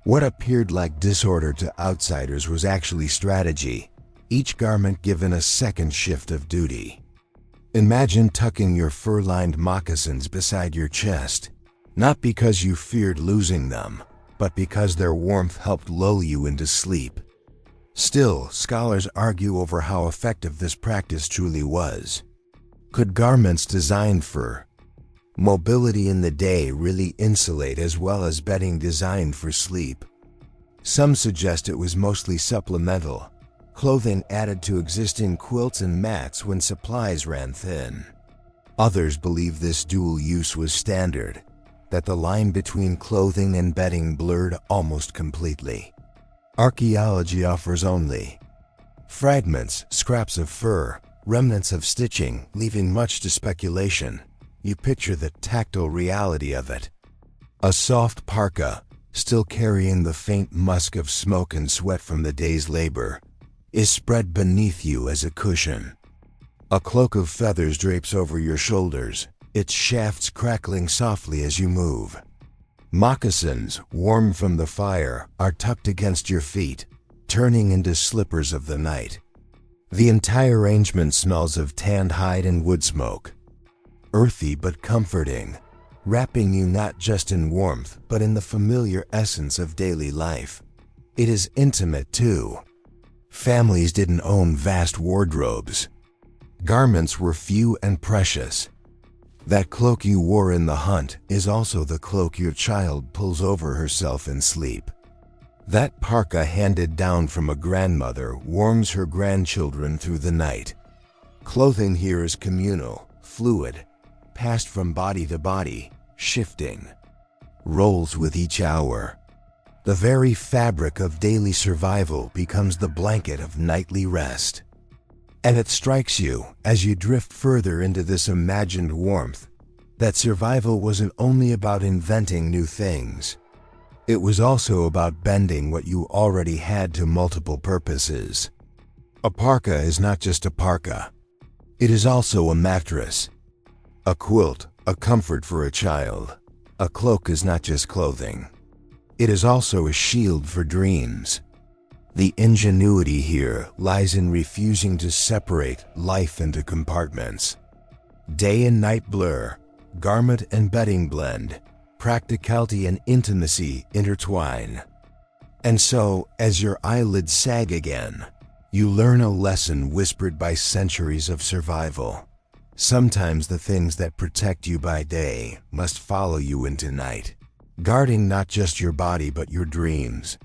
What appeared like disorder to outsiders was actually strategy, each garment given a second shift of duty. Imagine tucking your fur-lined moccasins beside your chest, not because you feared losing them, but because their warmth helped lull you into sleep. Still, scholars argue over how effective this practice truly was. Could garments designed for mobility in the day really insulate as well as bedding designed for sleep? Some suggest it was mostly supplemental, clothing added to existing quilts and mats when supplies ran thin. Others believe this dual use was standard, that the line between clothing and bedding blurred almost completely. Archaeology offers only fragments, scraps of fur, remnants of stitching, leaving much to speculation. You picture the tactile reality of it. A soft parka, still carrying the faint musk of smoke and sweat from the day's labor, is spread beneath you as a cushion. A cloak of feathers drapes over your shoulders, its shafts crackling softly as you move. Moccasins, warm from the fire, are tucked against your feet, turning into slippers of the night. The entire arrangement smells of tanned hide and wood smoke. Earthy but comforting, wrapping you not just in warmth but in the familiar essence of daily life. It is intimate too. Families didn't own vast wardrobes. Garments were few and precious. That cloak you wore in the hunt is also the cloak your child pulls over herself in sleep. That parka handed down from a grandmother warms her grandchildren through the night. Clothing here is communal, fluid, passed from body to body, shifting, rolls with each hour. The very fabric of daily survival becomes the blanket of nightly rest. And it strikes you, as you drift further into this imagined warmth, that survival wasn't only about inventing new things. It was also about bending what you already had to multiple purposes. A parka is not just a parka. It is also a mattress, a quilt, a comfort for a child. A cloak is not just clothing. It is also a shield for dreams. The ingenuity here lies in refusing to separate life into compartments. Day and night blur, garment and bedding blend, practicality and intimacy intertwine. And so, as your eyelids sag again, you learn a lesson whispered by centuries of survival. Sometimes the things that protect you by day must follow you into night. guarding not just your body but your dreams.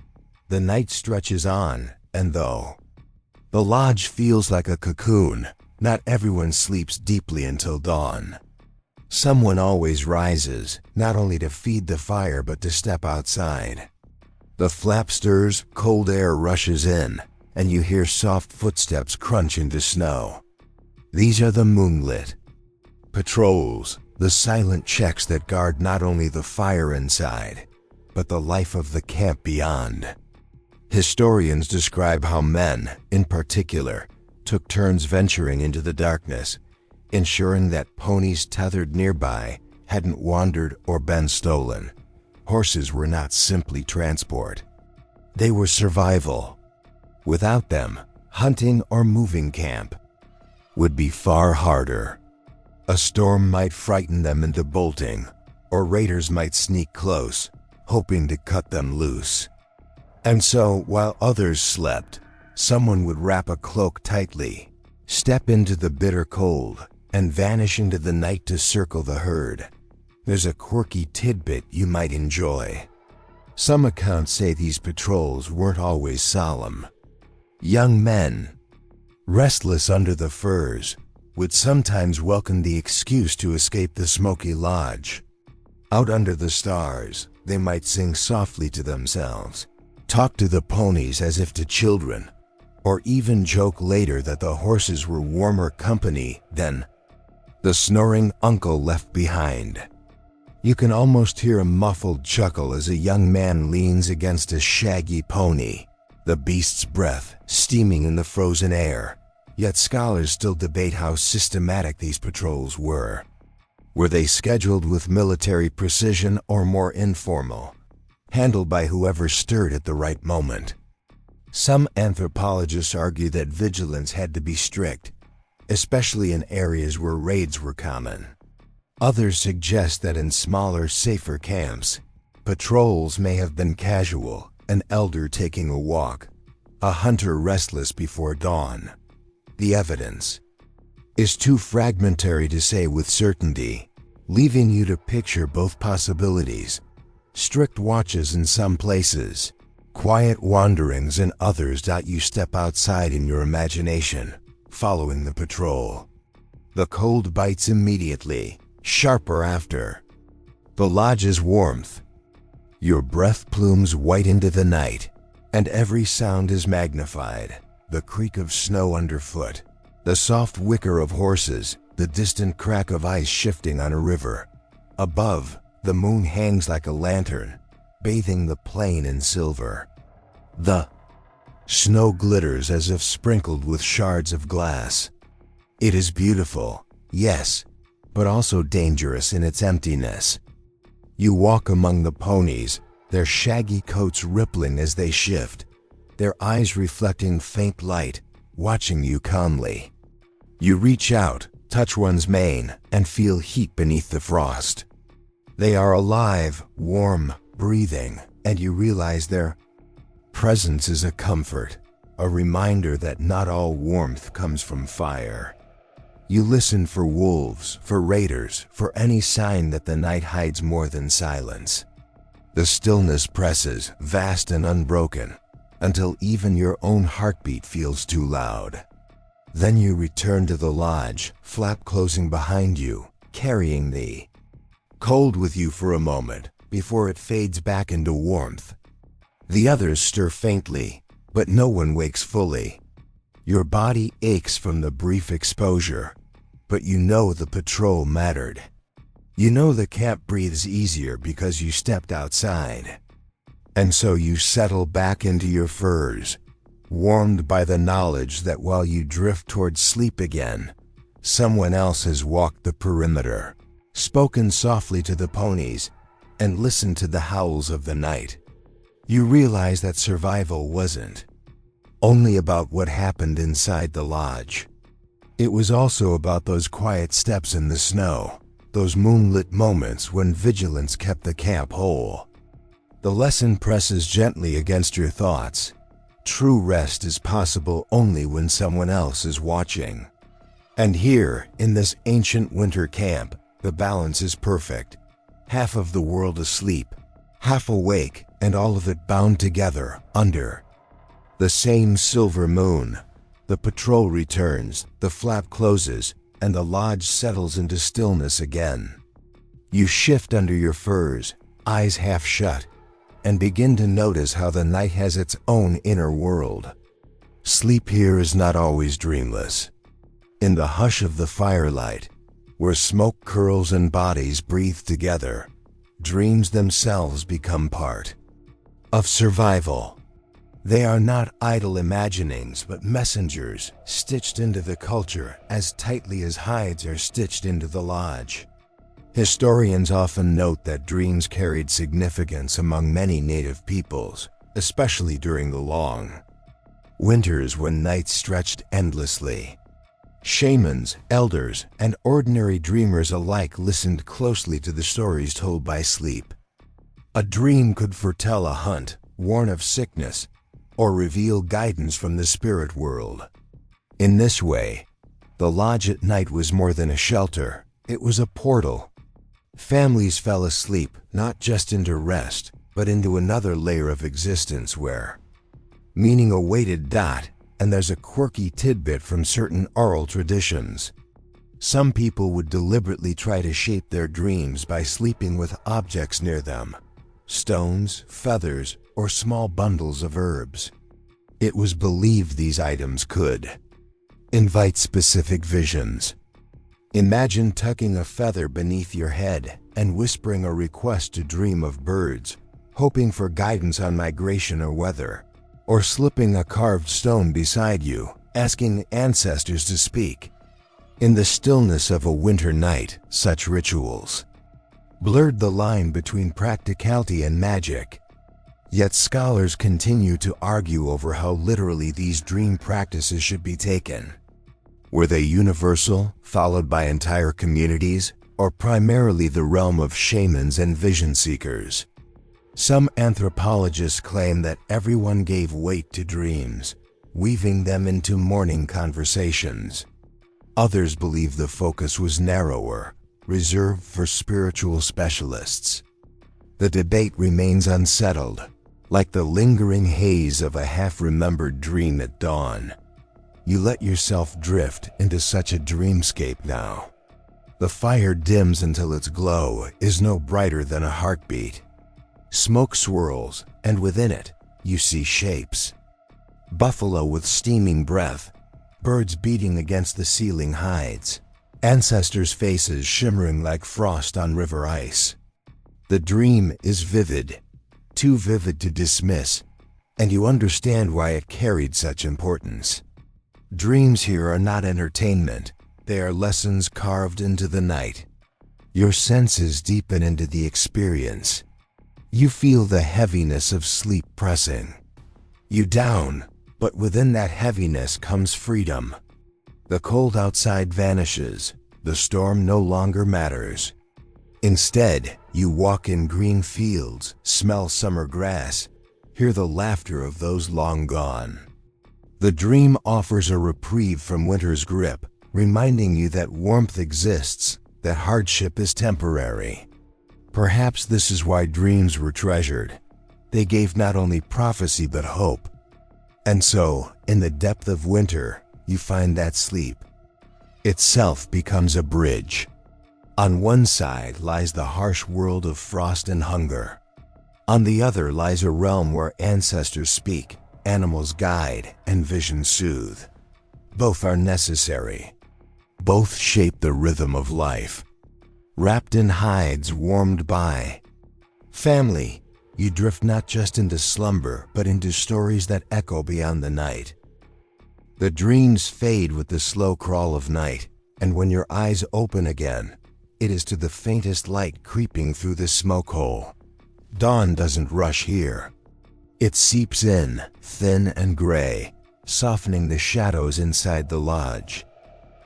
The night stretches on, and though the lodge feels like a cocoon, not everyone sleeps deeply until dawn. Someone always rises, not only to feed the fire but to step outside. The flap stirs, cold air rushes in, and you hear soft footsteps crunch into snow. These are the moonlit patrols, the silent checks that guard not only the fire inside, but the life of the camp beyond. Historians describe how men, in particular, took turns venturing into the darkness, ensuring that ponies tethered nearby hadn't wandered or been stolen. Horses were not simply transport. They were survival. Without them, hunting or moving camp would be far harder. A storm might frighten them into bolting, or raiders might sneak close, hoping to cut them loose. And so, while others slept, someone would wrap a cloak tightly, step into the bitter cold, and vanish into the night to circle the herd. There's a quirky tidbit you might enjoy. Some accounts say these patrols weren't always solemn. Young men, restless under the furs, would sometimes welcome the excuse to escape the smoky lodge. Out under the stars, they might sing softly to themselves, talk to the ponies as if to children, or even joke later that the horses were warmer company than the snoring uncle left behind. You can almost hear a muffled chuckle as a young man leans against a shaggy pony, the beast's breath steaming in the frozen air. Yet scholars still debate how systematic these patrols were. Were they scheduled with military precision or more informal, handled by whoever stirred at the right moment? Some anthropologists argue that vigilance had to be strict, especially in areas where raids were common. Others suggest that in smaller, safer camps, patrols may have been casual, an elder taking a walk, a hunter restless before dawn. The evidence is too fragmentary to say with certainty, leaving you to picture both possibilities. Strict watches in some places, quiet wanderings in others. You step outside in your imagination, following the patrol. The cold bites immediately, sharper after. The lodge's warmth. Your breath plumes white into the night, and every sound is magnified. The creak of snow underfoot, the soft whicker of horses, the distant crack of ice shifting on a river. Above, the moon hangs like a lantern, bathing the plain in silver. The snow glitters as if sprinkled with shards of glass. It is beautiful, yes, but also dangerous in its emptiness. You walk among the ponies, their shaggy coats rippling as they shift, their eyes reflecting faint light, watching you calmly. You reach out, touch one's mane, and feel heat beneath the frost. They are alive, warm, breathing, and you realize their presence is a comfort, a reminder that not all warmth comes from fire. You listen for wolves, for raiders, for any sign that the night hides more than silence. The stillness presses, vast and unbroken, until even your own heartbeat feels too loud. Then you return to the lodge, flap closing behind you, carrying the cold with you for a moment, before it fades back into warmth. The others stir faintly, but no one wakes fully. Your body aches from the brief exposure, but you know the patrol mattered. You know the camp breathes easier because you stepped outside. And so you settle back into your furs, warmed by the knowledge that while you drift towards sleep again, someone else has walked the perimeter, spoken softly to the ponies, and listened to the howls of the night. You realize that survival wasn't only about what happened inside the lodge. It was also about those quiet steps in the snow, those moonlit moments when vigilance kept the camp whole. The lesson presses gently against your thoughts. True rest is possible only when someone else is watching. And here, in this ancient winter camp, the balance is perfect. Half of the world asleep, half awake and all of it bound together under the same silver moon. The patrol returns, the flap closes, and the lodge settles into stillness again. You shift under your furs, eyes half shut, and begin to notice how the night has its own inner world. Sleep here is not always dreamless. In the hush of the firelight, where smoke curls and bodies breathe together, dreams themselves become part of survival. They are not idle imaginings, but messengers stitched into the culture as tightly as hides are stitched into the lodge. Historians often note that dreams carried significance among many native peoples, especially during the long winters when nights stretched endlessly. Shamans, elders, and ordinary dreamers alike listened closely to the stories told by sleep. A dream could foretell a hunt, warn of sickness, or reveal guidance from the spirit world. In this way, the lodge at night was more than a shelter, it was a portal. Families fell asleep not just into rest, but into another layer of existence where meaning awaited. And there's a quirky tidbit from certain oral traditions. Some people would deliberately try to shape their dreams by sleeping with objects near them, stones, feathers, or small bundles of herbs. It was believed these items could invite specific visions. Imagine tucking a feather beneath your head and whispering a request to dream of birds, hoping for guidance on migration or weather, or slipping a carved stone beside you, asking ancestors to speak. In the stillness of a winter night, such rituals blurred the line between practicality and magic. Yet scholars continue to argue over how literally these dream practices should be taken. Were they universal, followed by entire communities, or primarily the realm of shamans and vision seekers? Some anthropologists claim that everyone gave weight to dreams, weaving them into morning conversations. Others believe the focus was narrower, reserved for spiritual specialists. The debate remains unsettled, like the lingering haze of a half-remembered dream at dawn. You let yourself drift into such a dreamscape now. The fire dims until its glow is no brighter than a heartbeat. Smoke swirls, and within it, you see shapes. Buffalo with steaming breath, birds beating against the ceiling hides, ancestors' faces shimmering like frost on river ice. The dream is vivid, too vivid to dismiss, and you understand why it carried such importance. Dreams here are not entertainment, they are lessons carved into the night. Your senses deepen into the experience. You feel the heaviness of sleep pressing you down, but within that heaviness comes freedom. The cold outside vanishes, the storm no longer matters. Instead, you walk in green fields, smell summer grass, hear the laughter of those long gone. The dream offers a reprieve from winter's grip, reminding you that warmth exists, that hardship is temporary. Perhaps this is why dreams were treasured. They gave not only prophecy but hope. And so, in the depth of winter, you find that sleep itself becomes a bridge. On one side lies the harsh world of frost and hunger. On the other lies a realm where ancestors speak, animals guide, and visions soothe. Both are necessary. Both shape the rhythm of life. Wrapped in hides warmed by family, you drift not just into slumber, but into stories that echo beyond the night. The dreams fade with the slow crawl of night, and when your eyes open again, it is to the faintest light creeping through the smoke hole. Dawn doesn't rush here. It seeps in, thin and gray, softening the shadows inside the lodge.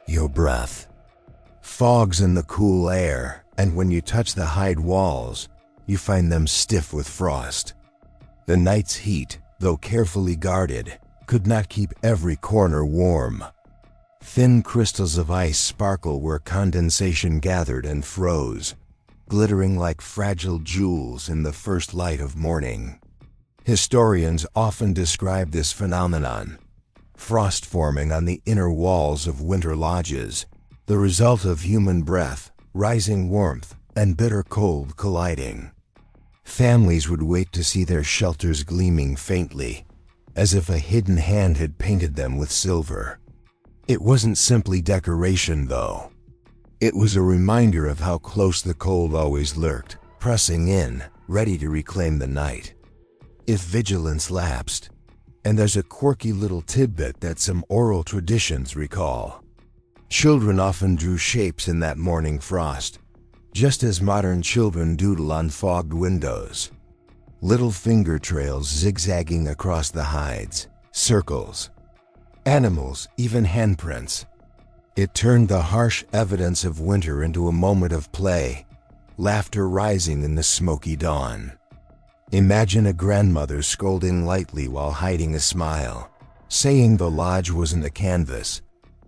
Your breath fogs in the cool air, and when you touch the hide walls, you find them stiff with frost. The night's heat, though carefully guarded, could not keep every corner warm. Thin crystals of ice sparkle where condensation gathered and froze, glittering like fragile jewels in the first light of morning. Historians often describe this phenomenon, frost forming on the inner walls of winter lodges, the result of human breath, rising warmth, and bitter cold colliding. Families would wait to see their shelters gleaming faintly, as if a hidden hand had painted them with silver. It wasn't simply decoration, though. It was a reminder of how close the cold always lurked, pressing in, ready to reclaim the night. If vigilance lapsed, and there's a quirky little tidbit that some oral traditions recall. Children often drew shapes in that morning frost, just as modern children doodle on fogged windows. Little finger trails zigzagging across the hides, circles, animals, even handprints. It turned the harsh evidence of winter into a moment of play, laughter rising in the smoky dawn. Imagine a grandmother scolding lightly while hiding a smile, saying the lodge wasn't a canvas,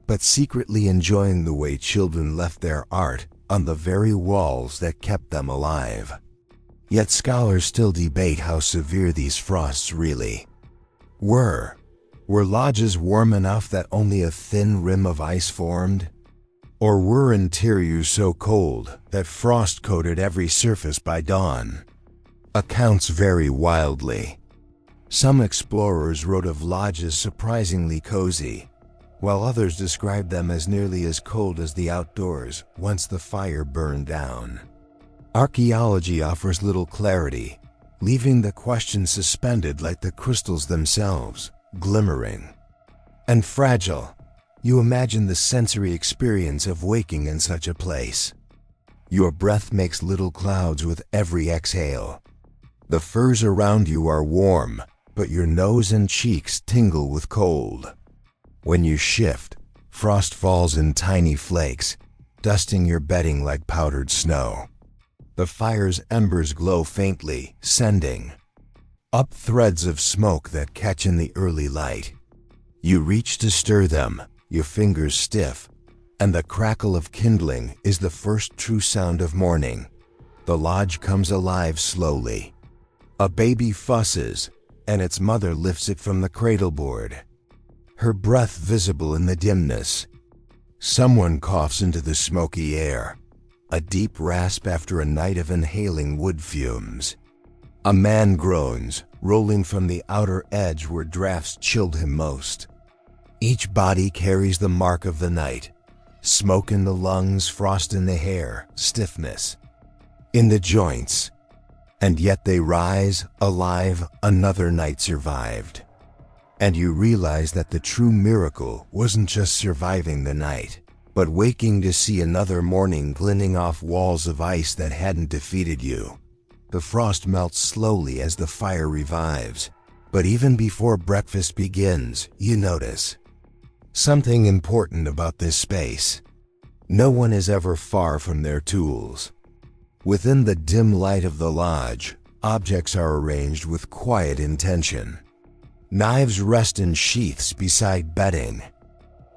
but secretly enjoying the way children left their art on the very walls that kept them alive. Yet scholars still debate how severe these frosts really were. Were lodges warm enough that only a thin rim of ice formed? Or were interiors so cold that frost coated every surface by dawn? Accounts vary wildly. Some explorers wrote of lodges surprisingly cozy, while others described them as nearly as cold as the outdoors once the fire burned down. Archaeology offers little clarity, leaving the question suspended like the crystals themselves, glimmering and fragile. You imagine the sensory experience of waking in such a place. Your breath makes little clouds with every exhale. The furs around you are warm, but your nose and cheeks tingle with cold. When you shift, frost falls in tiny flakes, dusting your bedding like powdered snow. The fire's embers glow faintly, sending up threads of smoke that catch in the early light. You reach to stir them, your fingers stiff, and the crackle of kindling is the first true sound of morning. The lodge comes alive slowly. A baby fusses, and its mother lifts it from the cradle board, her breath visible in the dimness. Someone coughs into the smoky air, a deep rasp after a night of inhaling wood fumes. A man groans, rolling from the outer edge where drafts chilled him most. Each body carries the mark of the night. Smoke in the lungs, frost in the hair, stiffness in the joints. And yet they rise, alive, another night survived. And you realize that the true miracle wasn't just surviving the night, but waking to see another morning glinting off walls of ice that hadn't defeated you. The frost melts slowly as the fire revives, but even before breakfast begins, you notice something important about this space. No one is ever far from their tools. Within the dim light of the lodge, objects are arranged with quiet intention. Knives rest in sheaths beside bedding.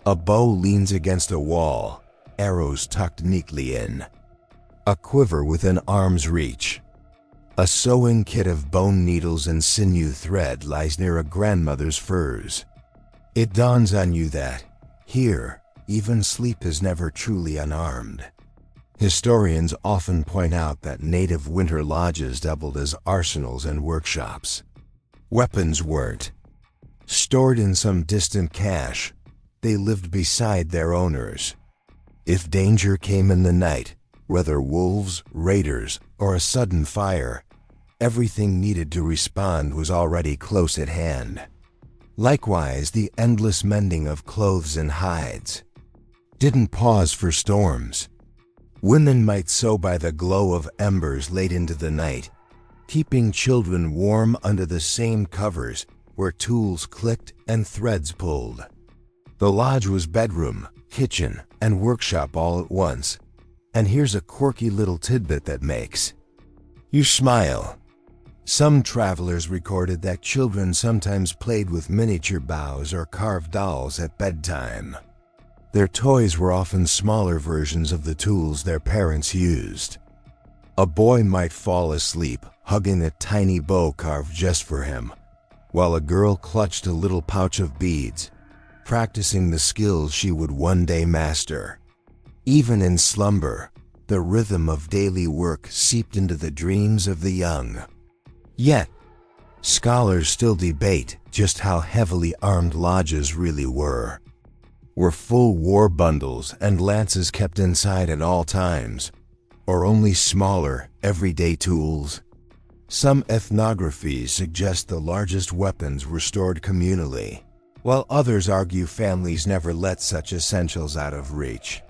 A bow leans against a wall, arrows tucked neatly in. A quiver within arm's reach. A sewing kit of bone needles and sinew thread lies near a grandmother's furs. It dawns on you that, here, even sleep is never truly unarmed. Historians often point out that native winter lodges doubled as arsenals and workshops. Weapons weren't stored in some distant cache. They lived beside their owners. If danger came in the night, whether wolves, raiders, or a sudden fire, everything needed to respond was already close at hand. Likewise, the endless mending of clothes and hides didn't pause for storms. Women might sew by the glow of embers late into the night, keeping children warm under the same covers where tools clicked and threads pulled. The lodge was bedroom, kitchen, and workshop all at once. And here's a quirky little tidbit that makes you smile. Some travelers recorded that children sometimes played with miniature bows or carved dolls at bedtime. Their toys were often smaller versions of the tools their parents used. A boy might fall asleep hugging a tiny bow carved just for him, while a girl clutched a little pouch of beads, practicing the skills she would one day master. Even in slumber, the rhythm of daily work seeped into the dreams of the young. Yet, scholars still debate just how heavily armed lodges really were. Were full war bundles and lances kept inside at all times, or only smaller, everyday tools? Some ethnographies suggest the largest weapons were stored communally, while others argue families never let such essentials out of reach.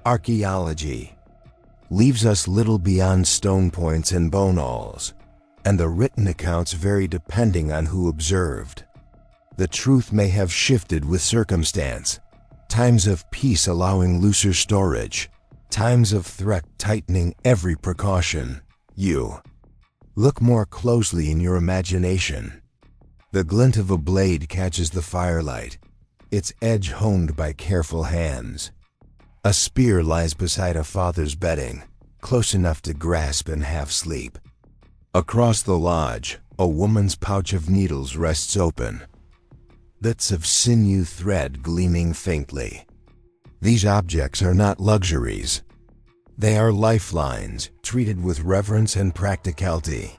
Archaeology leaves us little beyond stone points and bone awls, and the written accounts vary depending on who observed. The truth may have shifted with circumstance, times of peace allowing looser storage, times of threat tightening every precaution. You look more closely in your imagination. The glint of a blade catches the firelight, its edge honed by careful hands. A spear lies beside a father's bedding, close enough to grasp in half-sleep. Across the lodge, a woman's pouch of needles rests open, bits of sinew thread gleaming faintly. These objects are not luxuries. They are lifelines, treated with reverence and practicality.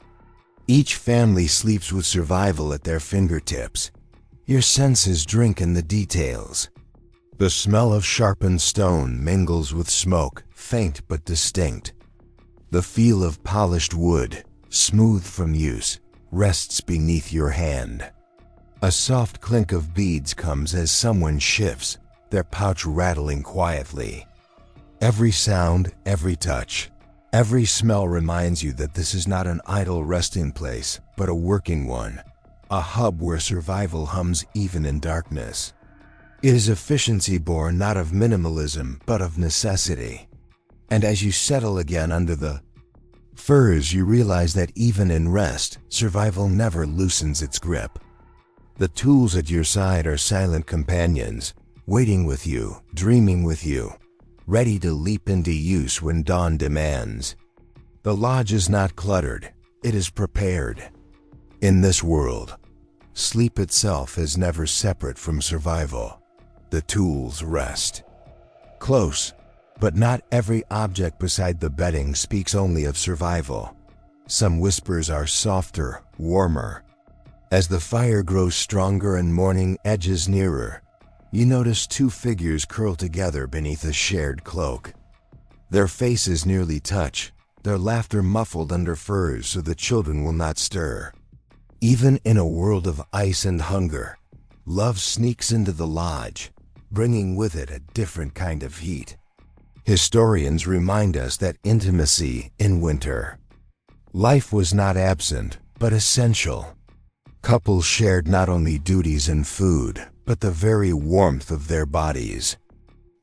Each family sleeps with survival at their fingertips. Your senses drink in the details. The smell of sharpened stone mingles with smoke, faint but distinct. The feel of polished wood, smooth from use, rests beneath your hand. A soft clink of beads comes as someone shifts, their pouch rattling quietly. Every sound, every touch, every smell reminds you that this is not an idle resting place, but a working one, a hub where survival hums even in darkness. It is efficiency born not of minimalism, but of necessity. And as you settle again under the furs, you realize that even in rest, survival never loosens its grip. The tools at your side are silent companions, waiting with you, dreaming with you, ready to leap into use when dawn demands. The lodge is not cluttered, it is prepared. In this world, sleep itself is never separate from survival. The tools rest close, but not every object beside the bedding speaks only of survival. Some whispers are softer, warmer. As the fire grows stronger and morning edges nearer, you notice two figures curl together beneath a shared cloak. Their faces nearly touch, their laughter muffled under furs so the children will not stir. Even in a world of ice and hunger, love sneaks into the lodge, bringing with it a different kind of heat. Historians remind us that intimacy in winter. Life was not absent, but essential. Couples shared not only duties and food, but the very warmth of their bodies.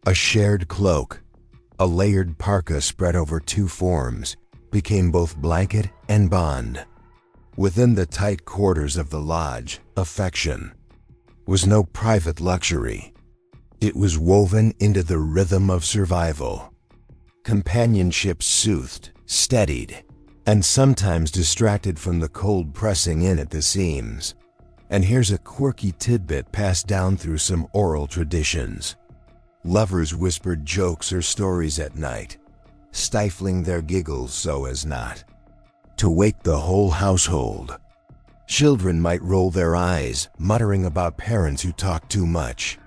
A shared cloak, a layered parka spread over two forms, became both blanket and bond. Within the tight quarters of the lodge, affection was no private luxury. It was woven into the rhythm of survival. Companionship soothed, steadied, and sometimes distracted from the cold pressing in at the seams. And here's a quirky tidbit passed down through some oral traditions. Lovers whispered jokes or stories at night, stifling their giggles so as not to wake the whole household. Children might roll their eyes, muttering about parents who talk too much.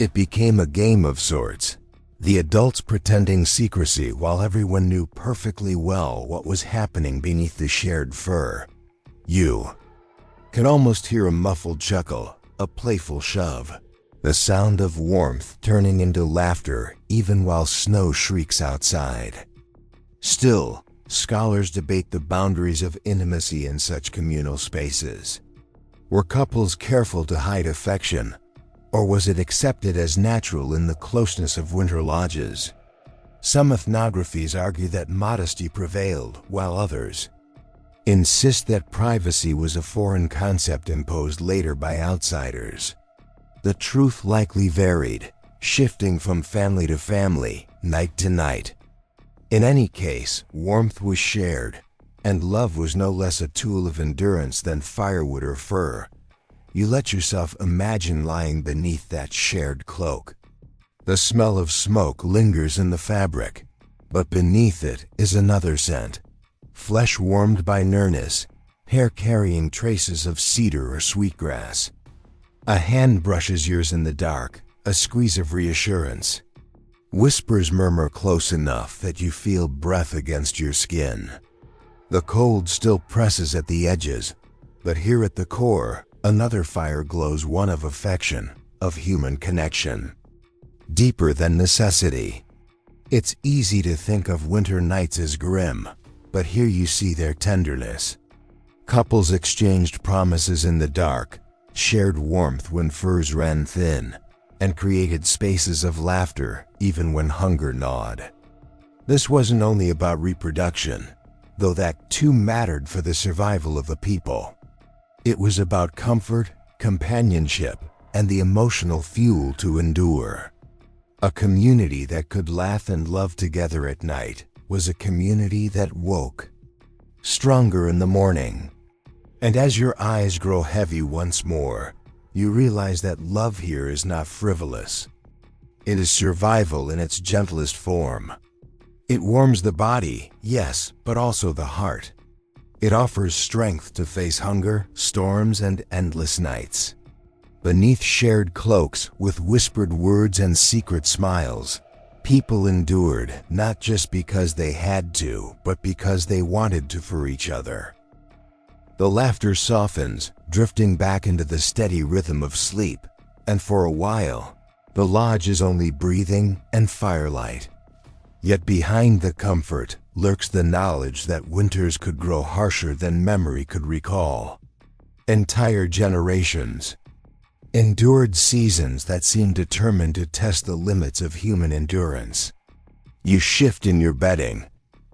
It became a game of sorts, the adults pretending secrecy while everyone knew perfectly well what was happening beneath the shared fur. You can almost hear a muffled chuckle, a playful shove, the sound of warmth turning into laughter even while snow shrieks outside. Still, scholars debate the boundaries of intimacy in such communal spaces. Were couples careful to hide affection, or was it accepted as natural in the closeness of winter lodges? Some ethnographies argue that modesty prevailed, while others insist that privacy was a foreign concept imposed later by outsiders. The truth likely varied, shifting from family to family, night to night. In any case, warmth was shared, and love was no less a tool of endurance than firewood or fur. You let yourself imagine lying beneath that shared cloak. The smell of smoke lingers in the fabric, but beneath it is another scent. Flesh warmed by nearness, hair carrying traces of cedar or sweetgrass. A hand brushes yours in the dark, a squeeze of reassurance. Whispers murmur close enough that you feel breath against your skin. The cold still presses at the edges, but here at the core, another fire glows, one of affection, of human connection. Deeper than necessity. It's easy to think of winter nights as grim, but here you see their tenderness. Couples exchanged promises in the dark, shared warmth when furs ran thin, and created spaces of laughter even when hunger gnawed. This wasn't only about reproduction, though that too mattered for the survival of a people. It was about comfort, companionship, and the emotional fuel to endure. A community that could laugh and love together at night was a community that woke, stronger in the morning. And as your eyes grow heavy once more, you realize that love here is not frivolous. It is survival in its gentlest form. It warms the body, yes, but also the heart. It offers strength to face hunger, storms, and endless nights. Beneath shared cloaks, with whispered words and secret smiles, people endured not just because they had to, but because they wanted to for each other. The laughter softens, drifting back into the steady rhythm of sleep, and for a while, the lodge is only breathing and firelight. Yet behind the comfort lurks the knowledge that winters could grow harsher than memory could recall. Entire generations endured seasons that seemed determined to test the limits of human endurance. You shift in your bedding,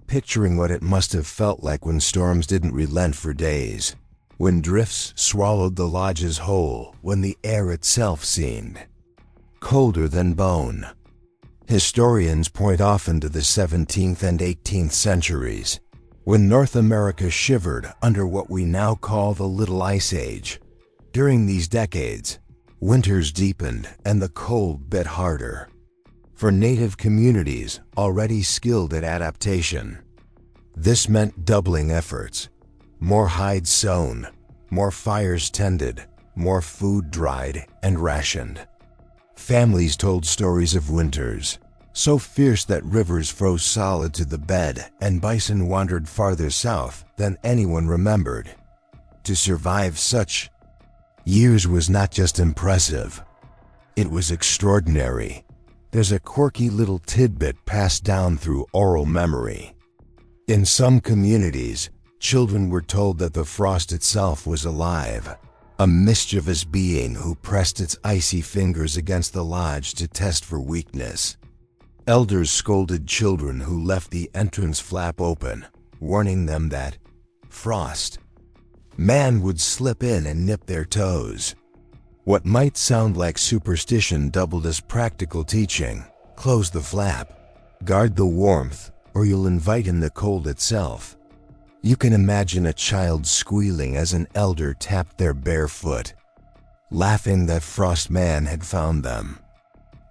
picturing what it must have felt like when storms didn't relent for days, when drifts swallowed the lodges whole, when the air itself seemed colder than bone. Historians point often to the 17th and 18th centuries, when North America shivered under what we now call the Little Ice Age. During these decades, winters deepened and the cold bit harder. For native communities already skilled at adaptation, this meant doubling efforts. More hides sewn, more fires tended, more food dried and rationed. Families told stories of winters, so fierce that rivers froze solid to the bed and bison wandered farther south than anyone remembered. To survive such years was not just impressive, it was extraordinary. There's a quirky little tidbit passed down through oral memory. In some communities, children were told that the frost itself was alive, a mischievous being who pressed its icy fingers against the lodge to test for weakness. Elders scolded children who left the entrance flap open, warning them that frost man would slip in and nip their toes. What might sound like superstition doubled as practical teaching. Close the flap, guard the warmth, or you'll invite in the cold itself. You can imagine a child squealing as an elder tapped their bare foot, laughing that frost man had found them.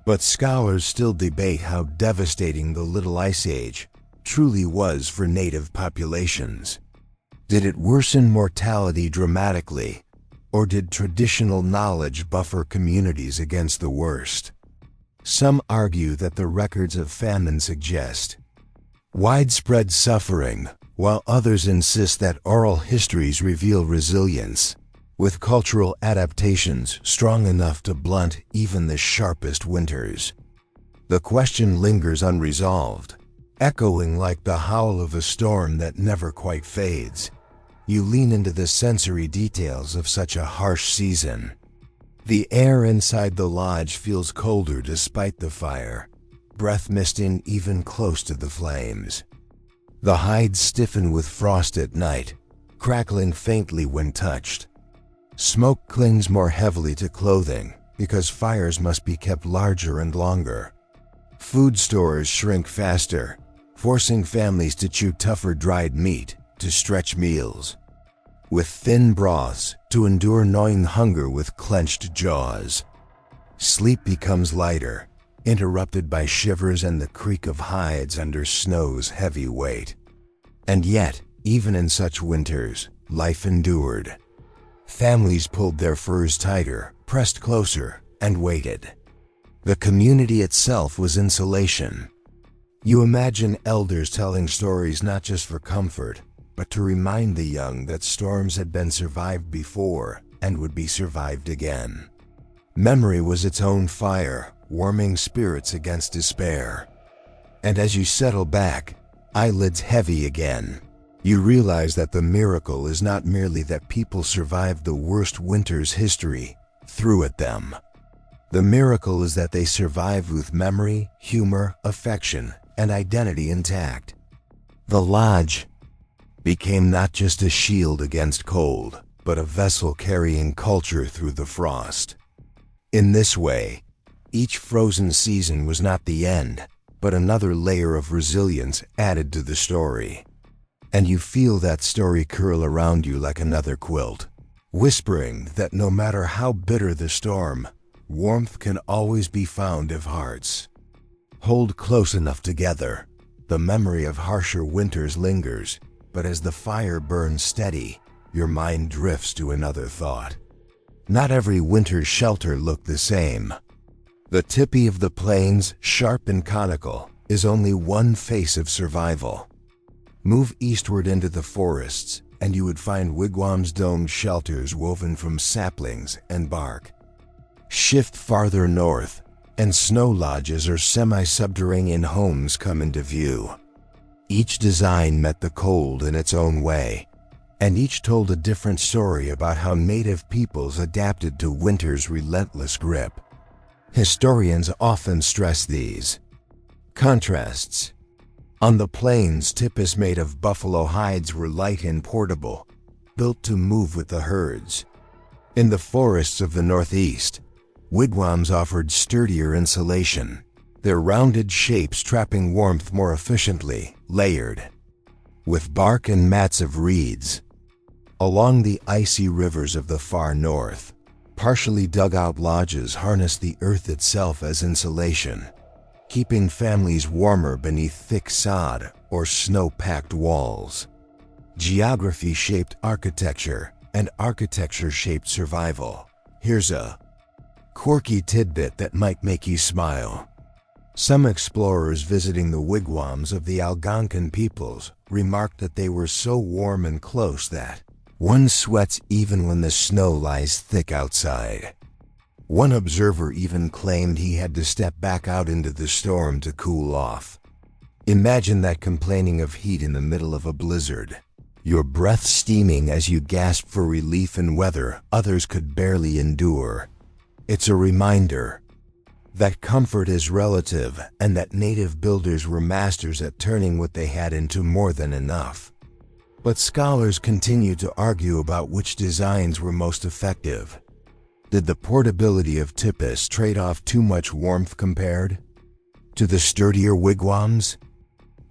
But scholars still debate how devastating the Little Ice Age truly was for native populations. Did it worsen mortality dramatically, or did traditional knowledge buffer communities against the worst? Some argue that the records of famine suggest widespread suffering, while others insist that oral histories reveal resilience, with cultural adaptations strong enough to blunt even the sharpest winters. The question lingers unresolved, echoing like the howl of a storm that never quite fades. You lean into the sensory details of such a harsh season. The air inside the lodge feels colder despite the fire, breath misting even close to the flames. The hides stiffen with frost at night, crackling faintly when touched. Smoke clings more heavily to clothing because fires must be kept larger and longer. Food stores shrink faster, forcing families to chew tougher dried meat to stretch meals, with thin broths to endure gnawing hunger with clenched jaws. Sleep becomes lighter, interrupted by shivers and the creak of hides under snow's heavy weight. And yet, even in such winters, life endured. Families pulled their furs tighter, pressed closer, and waited. The community itself was insulation. You imagine elders telling stories not just for comfort, but to remind the young that storms had been survived before and would be survived again. Memory was its own fire, warming spirits against despair. And as you settle back, eyelids heavy again, you realize that the miracle is not merely that people survived the worst winter's history threw at them. The miracle is that they survived with memory, humor, affection, and identity intact. The lodge became not just a shield against cold, but a vessel carrying culture through the frost. In this way, each frozen season was not the end, but another layer of resilience added to the story. And you feel that story curl around you like another quilt, whispering that no matter how bitter the storm, warmth can always be found if hearts hold close enough together. The memory of harsher winters lingers, but as the fire burns steady, your mind drifts to another thought. Not every winter's shelter looked the same. The tipi of the plains, sharp and conical, is only one face of survival. Move eastward into the forests, and you would find wigwams, domed shelters woven from saplings and bark. Shift farther north, and snow lodges or semi-subterranean homes come into view. Each design met the cold in its own way, and each told a different story about how native peoples adapted to winter's relentless grip. Historians often stress these contrasts. On the plains, tipis made of buffalo hides were light and portable, built to move with the herds. In the forests of the northeast, wigwams offered sturdier insulation, their rounded shapes trapping warmth more efficiently, layered with bark and mats of reeds. Along the icy rivers of the far north, partially dug-out lodges harnessed the earth itself as insulation, keeping families warmer beneath thick sod or snow-packed walls. Geography shaped architecture, and architecture shaped survival. Here's a quirky tidbit that might make you smile. Some explorers visiting the wigwams of the Algonquin peoples remarked that they were so warm and close that one sweats even when the snow lies thick outside. One observer even claimed he had to step back out into the storm to cool off. Imagine that, complaining of heat in the middle of a blizzard, your breath steaming as you gasp for relief in weather others could barely endure. It's a reminder that comfort is relative and that native builders were masters at turning what they had into more than enough. But scholars continue to argue about which designs were most effective. Did the portability of tipis trade off too much warmth compared to the sturdier wigwams?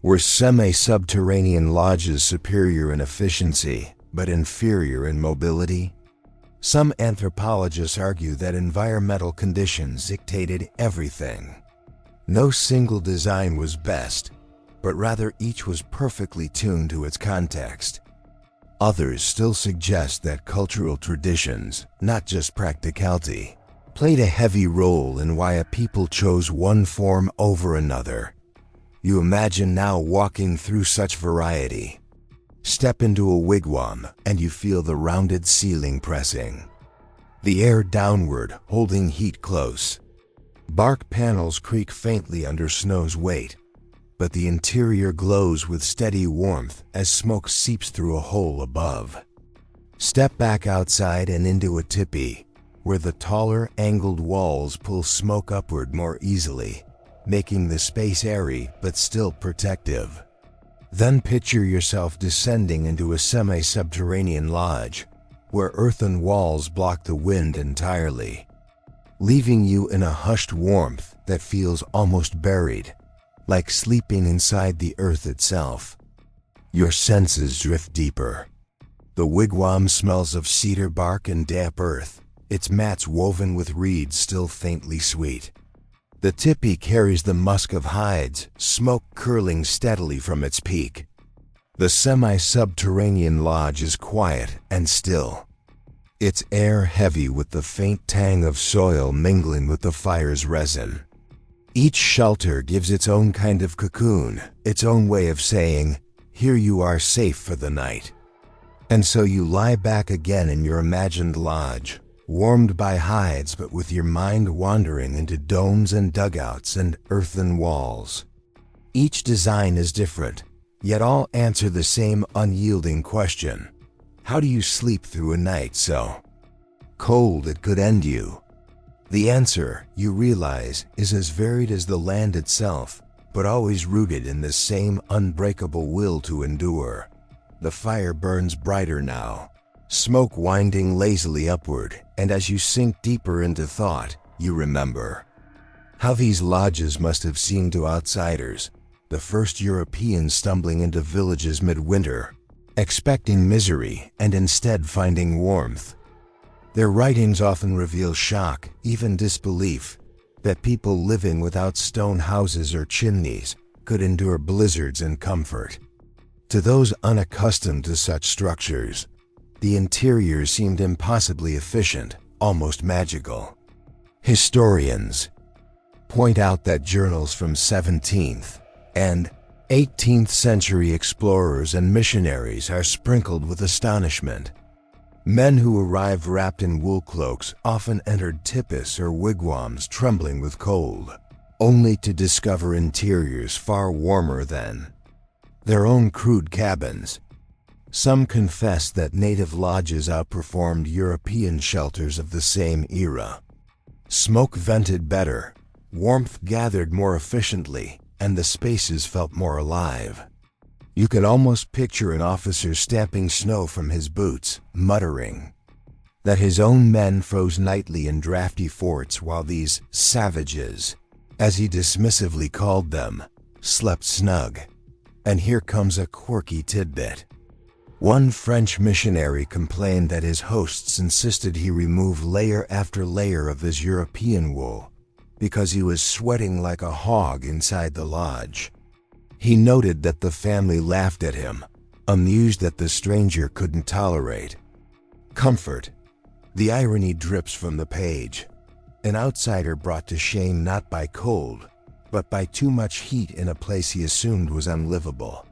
Were semi-subterranean lodges superior in efficiency, but inferior in mobility? Some anthropologists argue that environmental conditions dictated everything. No single design was best, but rather each was perfectly tuned to its context. Others still suggest that cultural traditions, not just practicality, played a heavy role in why a people chose one form over another. You imagine now walking through such variety. Step into a wigwam and you feel the rounded ceiling pressing, the air downward, holding heat close. Bark panels creak faintly under snow's weight, but the interior glows with steady warmth as smoke seeps through a hole above. Step back outside and into a tipi, where the taller, angled walls pull smoke upward more easily, making the space airy but still protective. Then picture yourself descending into a semi-subterranean lodge, where earthen walls block the wind entirely, leaving you in a hushed warmth that feels almost buried. like sleeping inside the earth itself. Your senses drift deeper. The wigwam smells of cedar bark and damp earth, its mats woven with reeds still faintly sweet. The tipi carries the musk of hides, smoke curling steadily from its peak. The semi-subterranean lodge is quiet and still, its air heavy with the faint tang of soil mingling with the fire's resin. Each shelter gives its own kind of cocoon, its own way of saying, "Here you are safe for the night." And so you lie back again in your imagined lodge, warmed by hides but with your mind wandering into domes and dugouts and earthen walls. Each design is different, yet all answer the same unyielding question. How do you sleep through a night so cold it could end you? The answer, you realize, is as varied as the land itself, but always rooted in the same unbreakable will to endure. The fire burns brighter now, smoke winding lazily upward, and as you sink deeper into thought, you remember how these lodges must have seemed to outsiders, the first Europeans stumbling into villages midwinter, expecting misery and instead finding warmth. Their writings often reveal shock, even disbelief, that people living without stone houses or chimneys could endure blizzards in comfort. To those unaccustomed to such structures, the interior seemed impossibly efficient, almost magical. Historians point out that journals from 17th and 18th century explorers and missionaries are sprinkled with astonishment. Men who arrived wrapped in wool cloaks often entered tipis or wigwams trembling with cold, only to discover interiors far warmer than their own crude cabins. Some confess that native lodges outperformed European shelters of the same era. Smoke vented better, warmth gathered more efficiently, and the spaces felt more alive. You could almost picture an officer stamping snow from his boots, muttering that his own men froze nightly in drafty forts while these savages, as he dismissively called them, slept snug. And here comes a quirky tidbit. One French missionary complained that his hosts insisted he remove layer after layer of his European wool because he was sweating like a hog inside the lodge. He noted that the family laughed at him, amused that the stranger couldn't tolerate comfort. The irony drips from the page. An outsider brought to shame not by cold, but by too much heat in a place he assumed was unlivable.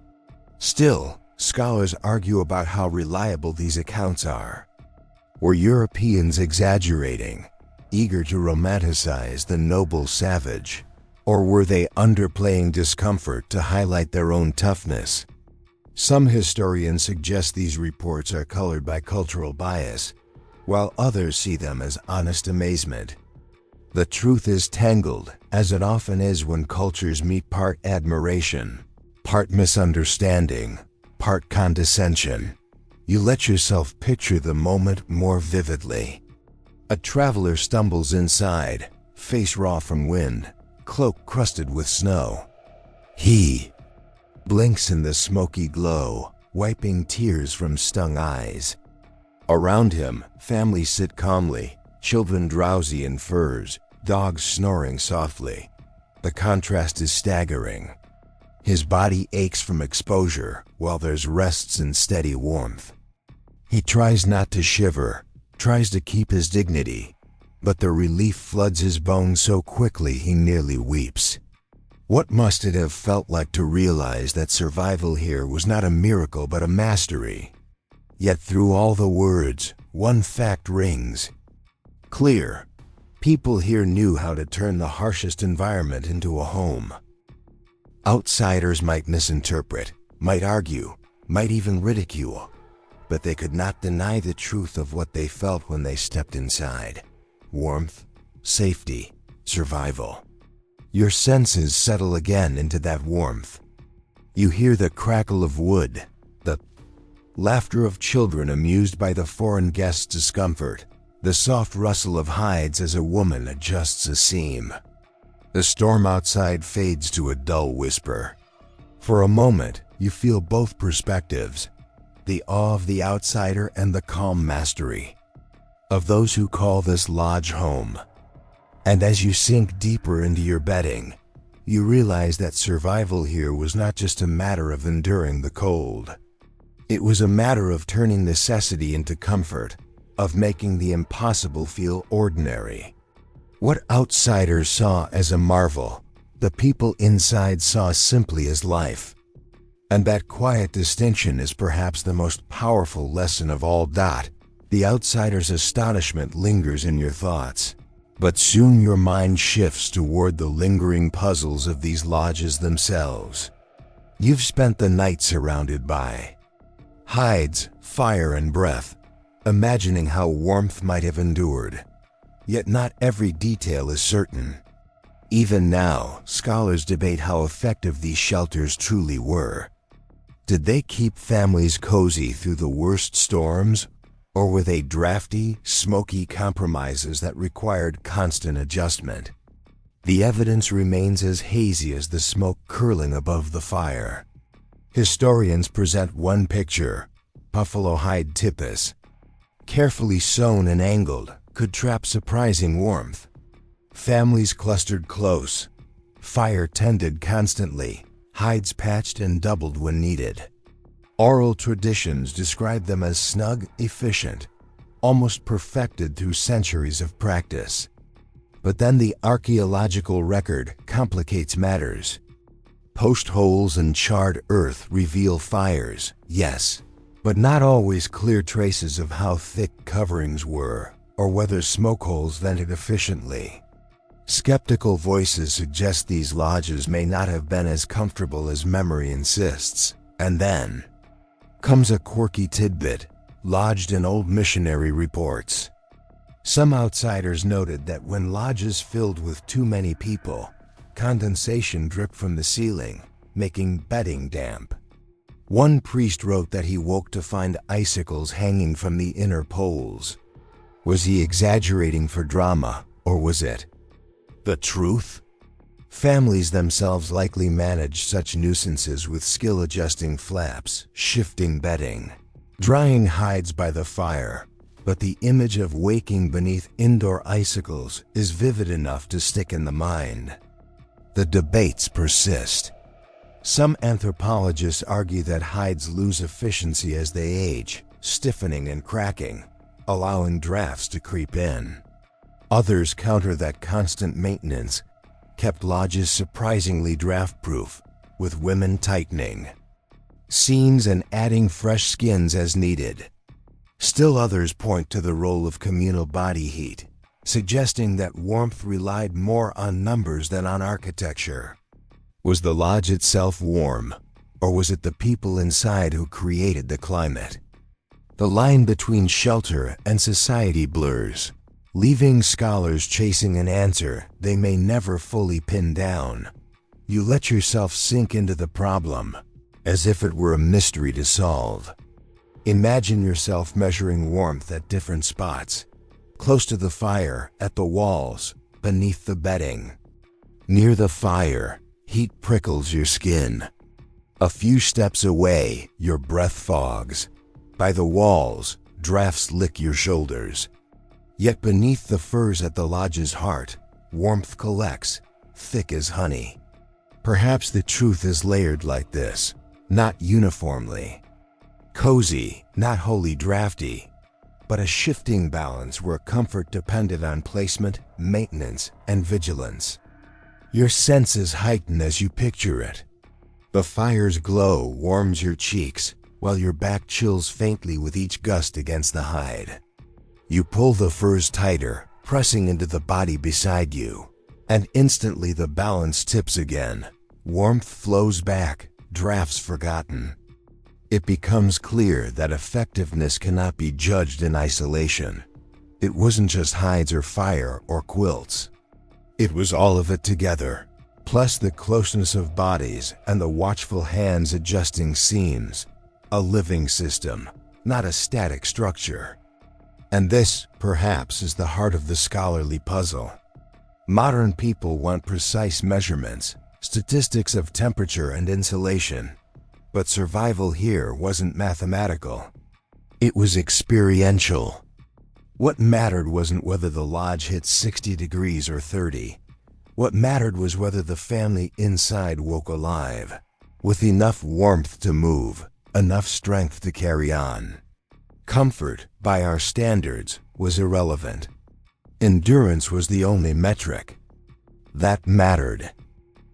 Still, scholars argue about how reliable these accounts are. Were Europeans exaggerating, eager to romanticize the noble savage? Or were they underplaying discomfort to highlight their own toughness? Some historians suggest these reports are colored by cultural bias, while others see them as honest amazement. The truth is tangled, as it often is when cultures meet, part admiration, part misunderstanding, part condescension. You let yourself picture the moment more vividly. A traveler stumbles inside, face raw from wind, cloak crusted with snow. He blinks in the smoky glow, wiping tears from stung eyes. Around him, families sit calmly, children drowsy in furs, dogs snoring softly. The contrast is staggering. His body aches from exposure, while theirs rests in steady warmth. He tries not to shiver, tries to keep his dignity, but the relief floods his bones so quickly he nearly weeps. What must it have felt like to realize that survival here was not a miracle but a mastery? Yet through all the words, one fact rings clear. People here knew how to turn the harshest environment into a home. Outsiders might misinterpret, might argue, might even ridicule, but they could not deny the truth of what they felt when they stepped inside. Warmth, safety, survival. Your senses settle again into that warmth. You hear the crackle of wood, the laughter of children amused by the foreign guest's discomfort, the soft rustle of hides as a woman adjusts a seam. The storm outside fades to a dull whisper. For a moment, you feel both perspectives, the awe of the outsider and the calm mastery of those who call this lodge home. And as you sink deeper into your bedding, you realize that survival here was not just a matter of enduring the cold. It was a matter of turning necessity into comfort, of making the impossible feel ordinary. What outsiders saw as a marvel, the people inside saw simply as life. And that quiet distinction is perhaps the most powerful lesson of all. The outsider's astonishment lingers in your thoughts, but soon your mind shifts toward the lingering puzzles of these lodges themselves. You've spent the night surrounded by hides, fire, and breath, imagining how warmth might have endured. Yet not every detail is certain. Even now, scholars debate how effective these shelters truly were. Did they keep families cozy through the worst storms, or were they drafty, smoky compromises that required constant adjustment? The evidence remains as hazy as the smoke curling above the fire. Historians present one picture: buffalo hide tipis, carefully sewn and angled, could trap surprising warmth. Families clustered close, fire tended constantly, hides patched and doubled when needed. Oral traditions describe them as snug, efficient, almost perfected through centuries of practice. But then the archaeological record complicates matters. Post holes and charred earth reveal fires, yes, but not always clear traces of how thick coverings were, or whether smoke holes vented efficiently. Skeptical voices suggest these lodges may not have been as comfortable as memory insists. And then comes a quirky tidbit, lodged in old missionary reports. Some outsiders noted that when lodges filled with too many people, condensation dripped from the ceiling, making bedding damp. One priest wrote that he woke to find icicles hanging from the inner poles. Was he exaggerating for drama, or was it the truth? Families themselves likely managed such nuisances with skill, adjusting flaps, shifting bedding, drying hides by the fire. But the image of waking beneath indoor icicles is vivid enough to stick in the mind. The debates persist. Some anthropologists argue that hides lose efficiency as they age, stiffening and cracking, allowing drafts to creep in. Others counter that constant maintenance kept lodges surprisingly draft-proof, with women tightening seams and adding fresh skins as needed. Still others point to the role of communal body heat, suggesting that warmth relied more on numbers than on architecture. Was the lodge itself warm, or was it the people inside who created the climate? The line between shelter and society blurs, leaving scholars chasing an answer they may never fully pin down. You let yourself sink into the problem, as if it were a mystery to solve. Imagine yourself measuring warmth at different spots: close to the fire, at the walls, beneath the bedding. Near the fire, heat prickles your skin. A few steps away, your breath fogs. By the walls, drafts lick your shoulders. Yet beneath the furs at the lodge's heart, warmth collects, thick as honey. Perhaps the truth is layered like this, not uniformly. Cozy, not wholly drafty, but a shifting balance where comfort depended on placement, maintenance, and vigilance. Your senses heighten as you picture it. The fire's glow warms your cheeks, while your back chills faintly with each gust against the hide. You pull the furs tighter, pressing into the body beside you, and instantly the balance tips again. Warmth flows back, drafts forgotten. It becomes clear that effectiveness cannot be judged in isolation. It wasn't just hides or fire or quilts. It was all of it together, plus the closeness of bodies and the watchful hands adjusting seams. A living system, not a static structure. And this, perhaps, is the heart of the scholarly puzzle. Modern people want precise measurements, statistics of temperature and insulation. But survival here wasn't mathematical. It was experiential. What mattered wasn't whether the lodge hit 60 degrees or 30. What mattered was whether the family inside woke alive, with enough warmth to move, enough strength to carry on. Comfort, by our standards, was irrelevant. Endurance was the only metric. That mattered.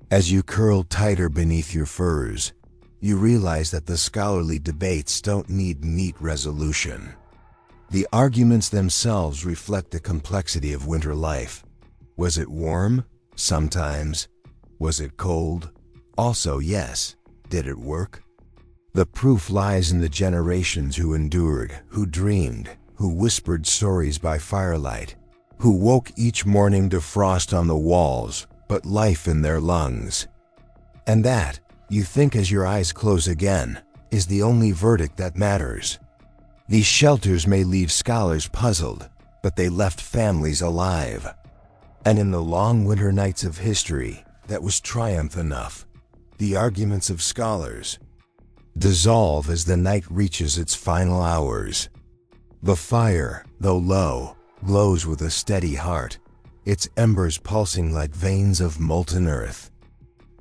As you curled tighter beneath your furs, you realize that the scholarly debates don't need neat resolution. The arguments themselves reflect the complexity of winter life. Was it warm? Sometimes. Was it cold? Also, yes. Did it work? The proof lies in the generations who endured, who dreamed, who whispered stories by firelight, who woke each morning to frost on the walls, but life in their lungs. And that, you think as your eyes close again, is the only verdict that matters. These shelters may leave scholars puzzled, but they left families alive. And in the long winter nights of history, that was triumph enough. The arguments of scholars dissolve as the night reaches its final hours. The fire, though low, glows with a steady heart, its embers pulsing like veins of molten earth.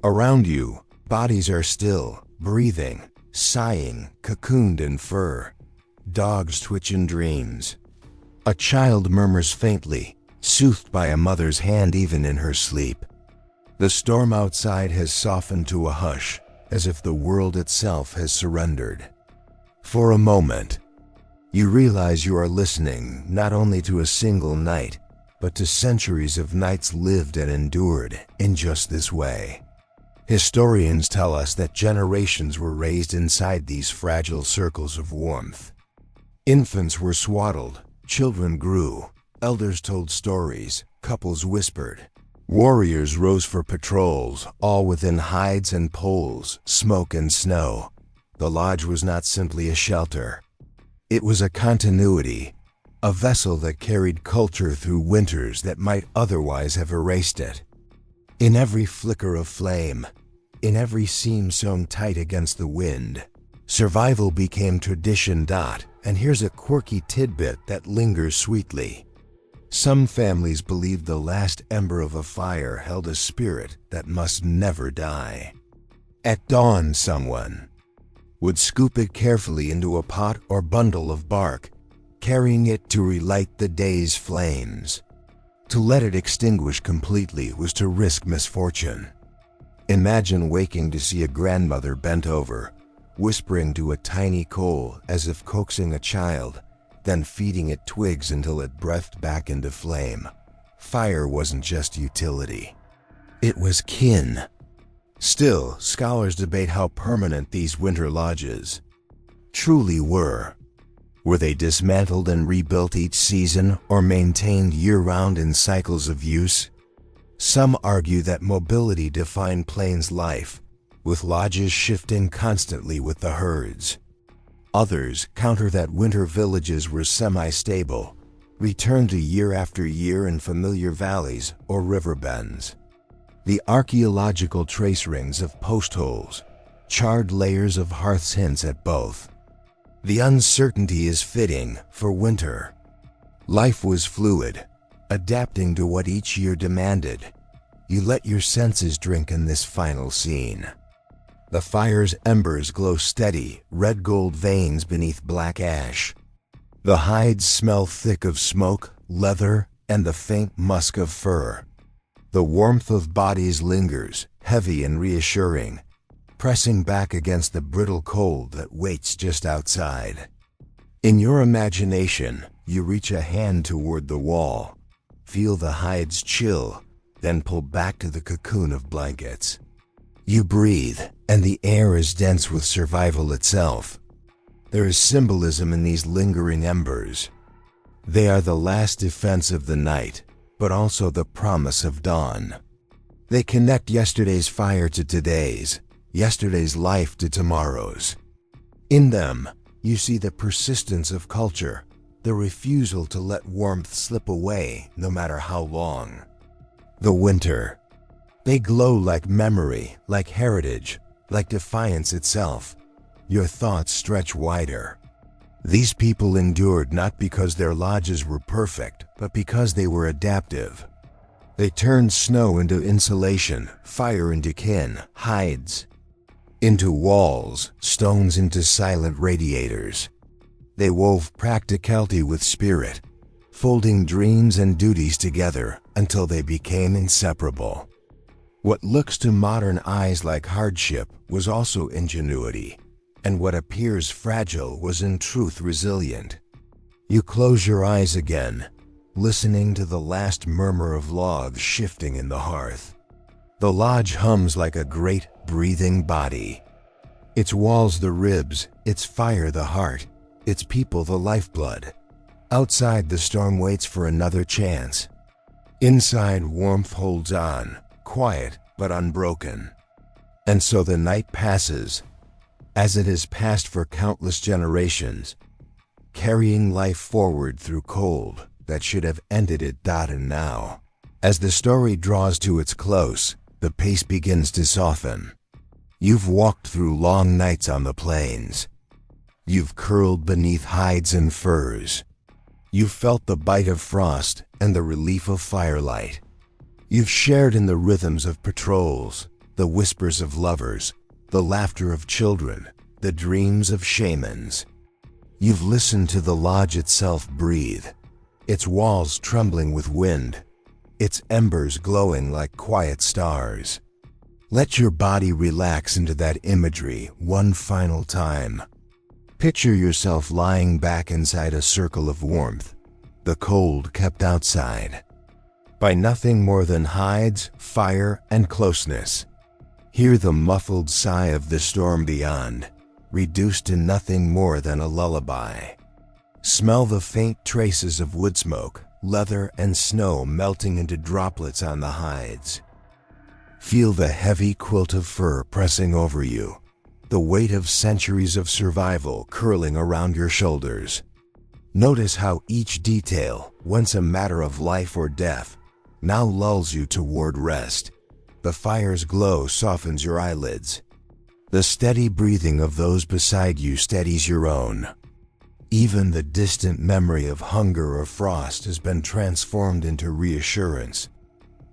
Around you, bodies are still, breathing, sighing, cocooned in fur. Dogs twitch in dreams. A child murmurs faintly, soothed by a mother's hand even in her sleep. The storm outside has softened to a hush, as if the world itself has surrendered. For a moment, you realize you are listening not only to a single night, but to centuries of nights lived and endured in just this way. Historians tell us that generations were raised inside these fragile circles of warmth. Infants were swaddled, children grew, elders told stories, couples whispered. Warriors rose for patrols, all within hides and poles, smoke and snow. The lodge was not simply a shelter. It was a continuity, a vessel that carried culture through winters that might otherwise have erased it. In every flicker of flame, in every seam sewn tight against the wind, survival became tradition. And here's a quirky tidbit that lingers sweetly. Some families believed the last ember of a fire held a spirit that must never die. At dawn, someone would scoop it carefully into a pot or bundle of bark, carrying it to relight the day's flames. To let it extinguish completely was to risk misfortune. Imagine waking to see a grandmother bent over, whispering to a tiny coal as if coaxing a child, then feeding it twigs until it breathed back into flame. Fire wasn't just utility. It was kin. Still, scholars debate how permanent these winter lodges truly were. Were they dismantled and rebuilt each season or maintained year-round in cycles of use? Some argue that mobility defined Plains life, with lodges shifting constantly with the herds. Others counter that winter villages were semi-stable, returned to year after year in familiar valleys or river bends. The archaeological trace rings of post holes, charred layers of hearths hints at both. The uncertainty is fitting for winter. Life was fluid, adapting to what each year demanded. You let your senses drink in this final scene. The fire's embers glow steady, red gold veins beneath black ash. The hides smell thick of smoke, leather, and the faint musk of fur. The warmth of bodies lingers, heavy and reassuring, pressing back against the brittle cold that waits just outside. In your imagination, you reach a hand toward the wall, feel the hides chill, then pull back to the cocoon of blankets. You breathe, and the air is dense with survival itself. There is symbolism in these lingering embers. They are the last defense of the night, but also the promise of dawn. They connect yesterday's fire to today's, yesterday's life to tomorrow's. In them, you see the persistence of culture, the refusal to let warmth slip away no matter how long. The winter. They glow like memory, like heritage, like defiance itself. Your thoughts stretch wider. These people endured not because their lodges were perfect, but because they were adaptive. They turned snow into insulation, fire into kin, hides into walls, stones into silent radiators. They wove practicality with spirit, folding dreams and duties together until they became inseparable. What looks to modern eyes like hardship was also ingenuity, and what appears fragile was in truth resilient. You close your eyes again, listening to the last murmur of logs shifting in the hearth. The lodge hums like a great, breathing body. Its walls the ribs, its fire the heart, its people the lifeblood. Outside, the storm waits for another chance. Inside, warmth holds on, quiet but unbroken. And so the night passes, as it has passed for countless generations, carrying life forward through cold that should have ended it and now. As the story draws to its close, the pace begins to soften. You've walked through long nights on the plains. You've curled beneath hides and furs. You've felt the bite of frost and the relief of firelight. You've shared in the rhythms of patrols, the whispers of lovers, the laughter of children, the dreams of shamans. You've listened to the lodge itself breathe, its walls trembling with wind, its embers glowing like quiet stars. Let your body relax into that imagery one final time. Picture yourself lying back inside a circle of warmth, the cold kept outside by nothing more than hides, fire, and closeness. Hear the muffled sigh of the storm beyond, reduced to nothing more than a lullaby. Smell the faint traces of wood smoke, leather, and snow melting into droplets on the hides. Feel the heavy quilt of fur pressing over you, the weight of centuries of survival curling around your shoulders. Notice how each detail, once a matter of life or death, now lulls you toward rest. The fire's glow softens your eyelids. The steady breathing of those beside you steadies your own. Even the distant memory of hunger or frost has been transformed into reassurance.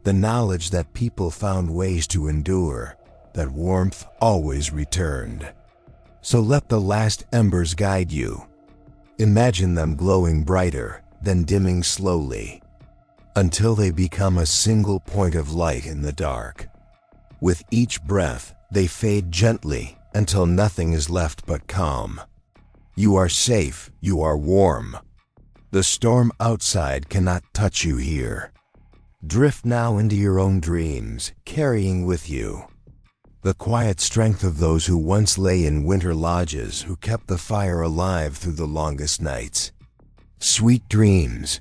The knowledge that people found ways to endure, that warmth always returned. So let the last embers guide you. Imagine them glowing brighter, then dimming slowly, until they become a single point of light in the dark. With each breath, they fade gently until nothing is left but calm. You are safe, you are warm. The storm outside cannot touch you here. Drift now into your own dreams, carrying with you the quiet strength of those who once lay in winter lodges, who kept the fire alive through the longest nights. Sweet dreams.